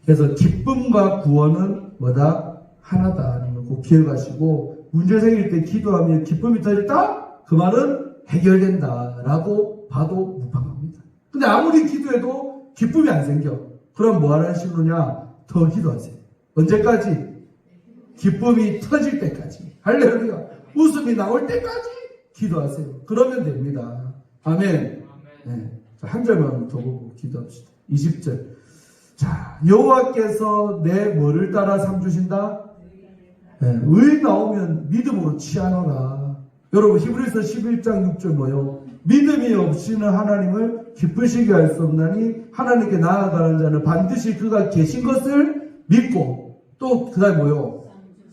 그래서 기쁨과 구원은 뭐다? 하나다는 걸 꼭 기억하시고, 문제 생길 때 기도하면 기쁨이 터졌다? 그 말은 해결된다라고 봐도 무방합니다. 근데 아무리 기도해도 기쁨이 안 생겨. 그럼 뭐 하는 식으로냐? 더 기도하세요. 언제까지? 기쁨이 터질 때까지. 할렐루야. 웃음이 나올 때까지 기도하세요. 그러면 됩니다. 아멘. 네. 한 절만 더 보고 기도합시다. 20절. 자, 여호와께서 내 뭐를 따라 상 주신다? 네. 의 나오면 믿음으로 취하노라. 여러분 히브리서 11장 6절 뭐요? 믿음이 없이는 하나님을 기쁘시게 할 수 없나니 하나님께 나아가는 자는 반드시 그가 계신 것을 믿고, 또 그다음 뭐요?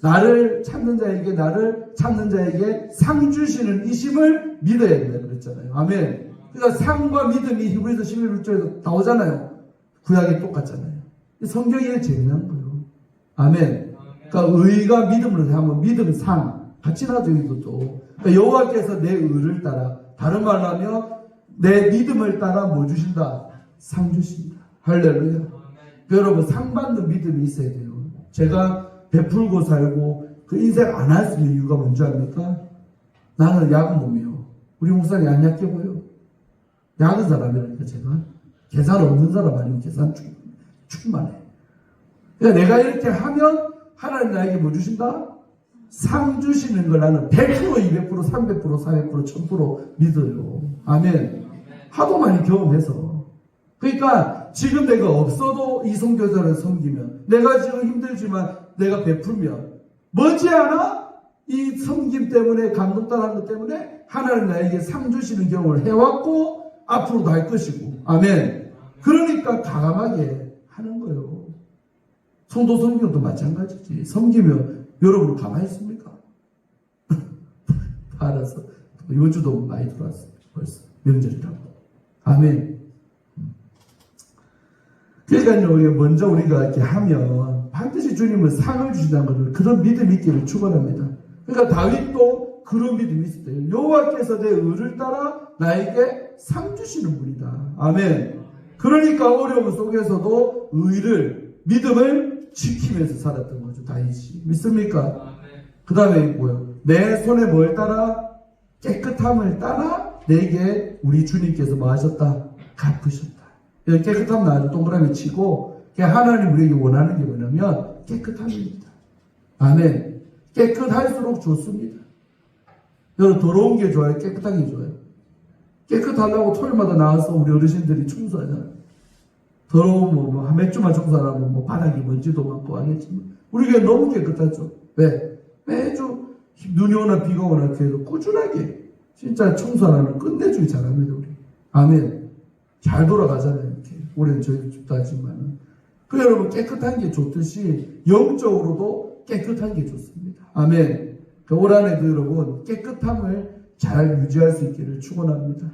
나를 찾는 자에게 상 주시는 이심을 믿어야 된다 그랬잖아요. 아멘. 그러니까 상과 믿음이 히브리서 11절에서 나오잖아요. 구약이 똑같잖아요. 성경이 재미난 거예요. 아멘. 그러니까 의가 믿음으로 하면 믿음 상 같이 나죠. 이것도. 그러니까 여호와께서 내 의를 따라, 다른 말로 하면 내 믿음을 따라 뭐 주신다? 상 주신다. 할렐루야. 여러분 상 받는 믿음이 있어야 돼요. 제가 베풀고 살고 그 인생 안 할 수 있는 이유가 뭔지 압니까? 나는 약은 몸이요. 우리 목사님 안 약해 보여. 약은 사람이라니까 제가. 계산 없는 사람 아니면 계산 충만해. 그러니까 내가 이렇게 하면 하나님 나에게 뭐 주신다? 상 주시는 걸 나는 100%, 200%, 300%, 400%, 1000% 믿어요. 아멘. 하도 많이 경험해서. 그러니까 지금 내가 없어도 이 선교사를 섬기면, 내가 지금 힘들지만 내가 베풀면 머지않아 이 섬김 때문에, 감동당한 것 때문에 하나님 나에게 상 주시는 경험을 해왔고 앞으로도 할 것이고. 아멘. 그러니까 가감하게 하는 거예요. 성도 섬김도 마찬가지지. 섬기면 여러분 가만히 있습니까? 알아서 이번 주도 많이 들어왔어요. 벌써 명절이라고. 아멘. 그러니까요, 먼저 우리가 이렇게 하면 반드시 주님은 상을 주신다는 것을, 그런 믿음이 있기를 축원합니다. 그러니까 다윗도 그런 믿음이 있었대요. 여호와께서 내 의를 따라 나에게 상 주시는 분이다. 아멘. 그러니까 어려움 속에서도 의를, 믿음을 지키면서 살았던 거죠. 다윗이. 믿습니까? 그 다음에 뭐예요? 내 손에 뭘 따라? 깨끗함을 따라 내게 우리 주님께서 뭐 하셨다? 갚으셨다. 깨끗함 나아주 동그라미 치고, 하나님 우리에게 원하는 게 뭐냐면 깨끗함입니다. 아멘. 깨끗할수록 좋습니다. 여러분 더러운 게 좋아요? 깨끗한 게 좋아요? 깨끗하려고 토요일마다 나와서 우리 어르신들이 청소하잖아요. 더러우면 한 몇 주만 청소 안 하면 바닥이 먼지도 많고 하겠지만 우리 교회 너무 깨끗하죠. 왜? 매주 눈이 오나 비가 오나 계속 꾸준하게 진짜 청소 안 하면 끝내주기 잘합니다. 우리. 아멘. 잘 돌아가잖아요. 이렇게. 올해는 저희도 춥다 하지만. 그 여러분 깨끗한 게 좋듯이 영적으로도 깨끗한 게 좋습니다. 아멘. 올 한해도 여러분 깨끗함을 잘 유지할 수 있기를 축원합니다.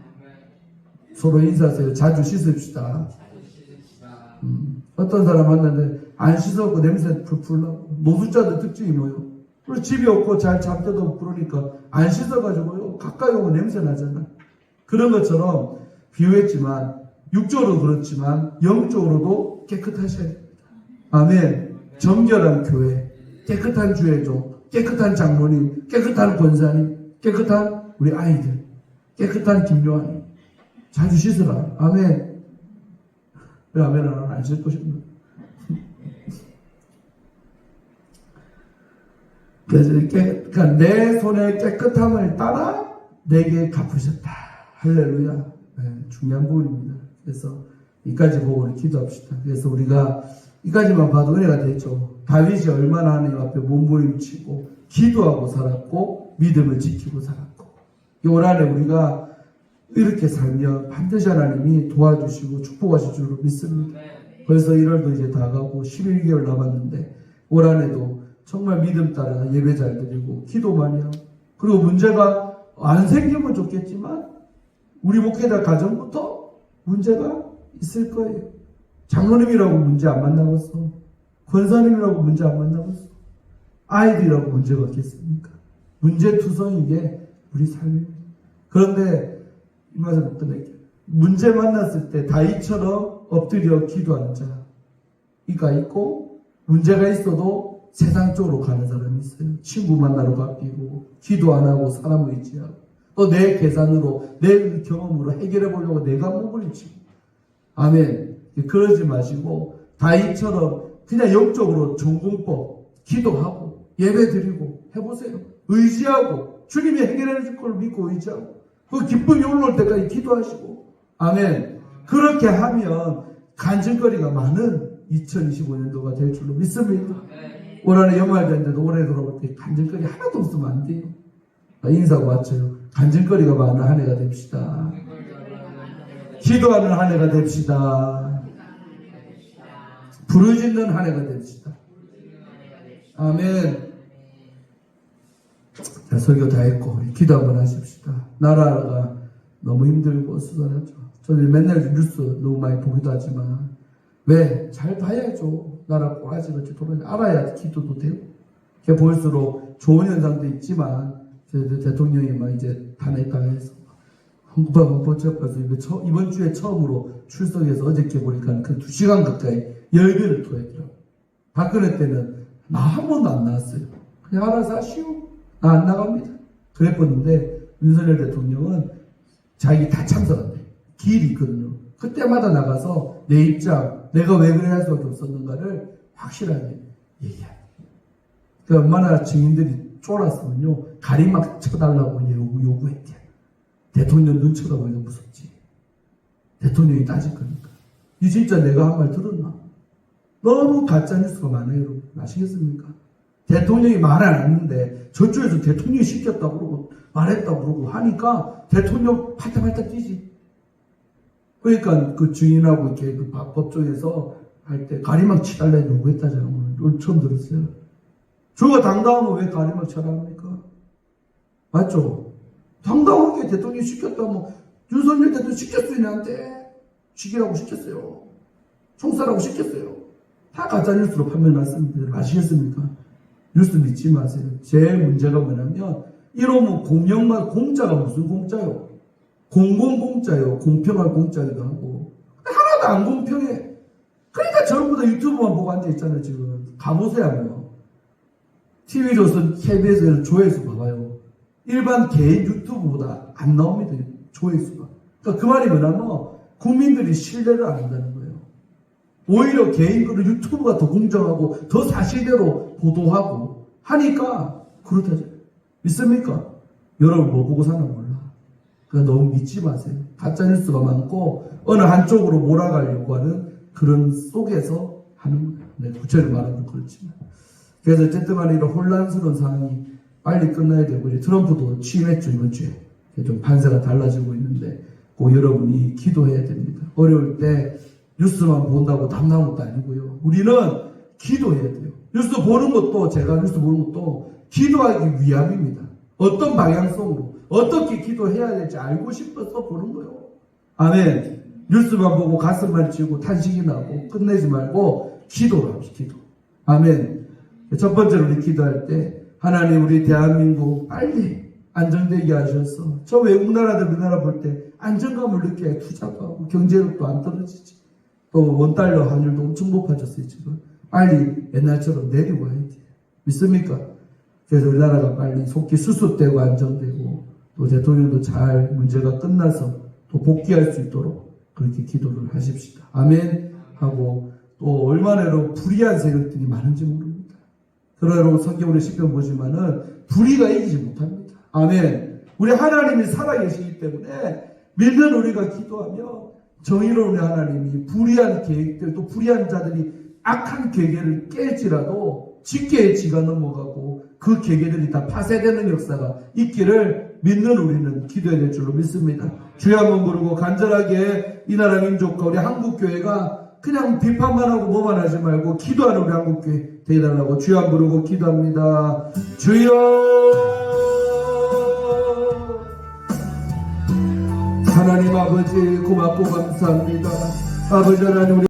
서로 인사하세요. 자주 씻읍시다. 어떤 사람 만났는데 안 씻었고 냄새 풀풀 나고 노숙자들 특징이 뭐예요? 그리고 집이 없고 잘 잠때도 없고 그러니까 안 씻어가지고요 가까이 오면 냄새 나잖아. 그런 것처럼 비유했지만 육적으로 그렇지만 영적으로도 깨끗하셔야 됩니다. 아멘. 정결한 교회, 깨끗한 주회종, 깨끗한 장로님, 깨끗한 권사님, 깨끗한 우리 아이들, 깨끗한 김요한님 자주 씻으라. 아멘. 왜 아멘 안 씻고 싶나? 그래서 그러니까 내 손의 깨끗함을 따라 내게 갚으셨다. 할렐루야. 네, 중요한 부분입니다. 그래서 이까지 보고 우리 기도합시다. 그래서 우리가 이까지만 봐도 은혜가 되죠. 다윗이 얼마나 하나님 앞에 몸부림치고 기도하고 살았고 믿음을 지키고 살았고 올 한해 우리가 이렇게 살면 반드시 하나님이 도와주시고 축복하실 줄로 믿습니다. 벌써 1월도 이제 다 가고 11개월 남았는데 올 한해도 정말 믿음 따라 예배 잘 드리고 기도 많이 하고 그리고 문제가 안 생기면 좋겠지만 우리 목회자 가정부터 문제가 있을 거예요. 장로님이라고 문제 안 만나봤어. 권사님이라고 문제 안 만나봤어. 아이들이라고 문제가 없겠습니까? 문제투성이게 우리 삶입니다. 그런데 이 말을 못 끝낼게요. 문제 만났을 때 다윗처럼 엎드려 기도하는 자가 있고 문제가 있어도 세상 쪽으로 가는 사람이 있어요. 친구 만나러 바뀌고 기도 안 하고 사람을 의지하고 또 내 계산으로 내 경험으로 해결해 보려고 내가 몸을 치고 아멘. 그러지 마시고 다윗처럼 그냥 영적으로 전공법 기도하고 예배 드리고 해보세요. 의지하고 주님이 해결해 줄 걸 믿고 의지하고 그 기쁨이 올라올 때까지 기도하시고 아멘. 그렇게 하면 간증거리가 많은 2025년도가 될 줄로 믿습니다. 올 한해 연말됐는데도 올해 돌아올 때 간증거리 하나도 없으면 안 돼요. 인사하고 맞춰요. 간증거리가 많은 한 해가 됩시다. 기도하는 한 해가 됩시다. 부르짖는 한 해가 됩시다. 아멘. 자, 설교 다 했고 기도 한번 하십시다. 나라가 너무 힘들고 수선하죠. 저는 맨날 뉴스 너무 많이 보기도 하지만 왜? 잘 봐야죠. 나라 꼬라지같이 돌아다니 알아야 기도도 되고 이렇게 볼수록 좋은 현상도 있지만 대통령이 막 이제 탄핵당해서 헌법재판소 이번 주에 처음으로 출석해서 어저께 보니까 그 2시간 가까이 열변을 토했더라고요. 박근혜 때는 나 한 번도 안 나왔어요. 그냥 알아서 하시오. 나 안 나갑니다. 그랬었는데 윤석열 대통령은 자기 다 참석한대. 길이 있거든요. 그때마다 나가서 내 입장, 내가 왜 그래야 할 수밖에 없었는가를 확실하게 얘기합니다. 그 얼마나 증인들이 쫄았으면요. 가리막 쳐달라고 요구했대. 대통령 눈 쳐다보니까 무섭지. 대통령이 따질 거니까. 이 진짜 내가 한 말 들었나? 너무 가짜뉴스가 많아요, 여러분. 아시겠습니까? 대통령이 말을 안 했는데 저쪽에서 대통령이 시켰다고 그러고 말했다고 그러고 하니까 대통령 팔딱팔딱 뛰지. 그러니까 그 증인하고 이렇게 그 법정에서 할 때 가리막 치달라 요구했다잖아요. 오늘 처음 들었어요. 저가 당당하면 왜 가리막 쳐라 합니까? 맞죠? 당당하게 대통령이 시켰다면 윤석열 대통령이 시켰어요, 나한테. 시키라고 시켰어요. 총사라고 시켰어요. 다 가짜뉴스로 판명났습니다. 아시겠습니까? 뉴스 믿지 마세요. 제일 문제가 뭐냐면 이러면 공영만 공짜가 무슨 공짜요? 공공공짜요. 공평할 공짜기도 하고 하나도 안 공평해. 그러니까 전부 다 유튜브만 보고 앉아있잖아요. 지금 가보세요 한번. TV조선 KBS에서 조회수 봐봐요. 일반 개인 유튜브보다 안 나옵니다. 조회수가. 그러니까 그 말이 뭐냐면 국민들이 신뢰를 안 한다는 거예요. 오히려 개인으로 유튜브가 더 공정하고 더 사실대로 보도하고 하니까 그렇다죠. 믿습니까? 여러분 뭐 보고 사나 몰라. 그러니까 너무 믿지 마세요. 가짜뉴스가 많고 어느 한쪽으로 몰아가려고 하는 그런 속에서 하는 거예요. 구체적으로 말하면 그렇지만. 그래서 어쨌든 간에 이런 혼란스러운 상황이 빨리 끝나야 되고, 이제 트럼프도 취임했죠, 이번 주에. 좀 판세가 달라지고 있는데, 꼭 여러분이 기도해야 됩니다. 어려울 때 뉴스만 본다고 답나는 것도 아니고요. 우리는 기도해야 돼요. 뉴스 보는 것도, 제가 뉴스 보는 것도 기도하기 위함입니다. 어떤 방향성으로, 어떻게 기도해야 될지 알고 싶어서 보는 거예요. 아멘. 뉴스만 보고 가슴만 치고 탄식이 나고 끝내지 말고 기도를 합시다. 기도. 아멘. 첫 번째로 우리 기도할 때 하나님 우리 대한민국 빨리 안정되게 하셔서 저 외국 나라들 우리나라 볼 때 안정감을 느껴야 투자도 하고 경제력도 안 떨어지지. 또 원달러 환율도 엄청 높아졌어요 지금. 빨리 옛날처럼 내려와야 돼요. 믿습니까? 그래서 우리나라가 빨리 속기 수습되고 안정되고 또 대통령도 잘 문제가 끝나서 또 복귀할 수 있도록 그렇게 기도를 하십시다. 아멘 하고, 또 얼마나로 불의한 세력들이 많은지 모릅니다. 그러므로 성경으로 시편 보지만은 불의가 이기지 못합니다. 아멘. 우리 하나님이 살아계시기 때문에 믿는 우리가 기도하며 정의로운 우리 하나님이 불의한 계획들, 또 불의한 자들이 악한 계획을 깰지라도 직계의 지가 넘어가고 그 계획들이 다 파쇄되는 역사가 있기를 믿는 우리는 기도해야 될 줄로 믿습니다. 주여 한번 부르고 간절하게 이 나라 민족과 우리 한국교회가 그냥 비판만 하고 뭐만 하지 말고 기도하는 우리 한국교회 되어달라고 주여 한번 부르고 기도합니다. 주여, 하나님 아버지 고맙고 감사합니다. 아버지 하나님, 우리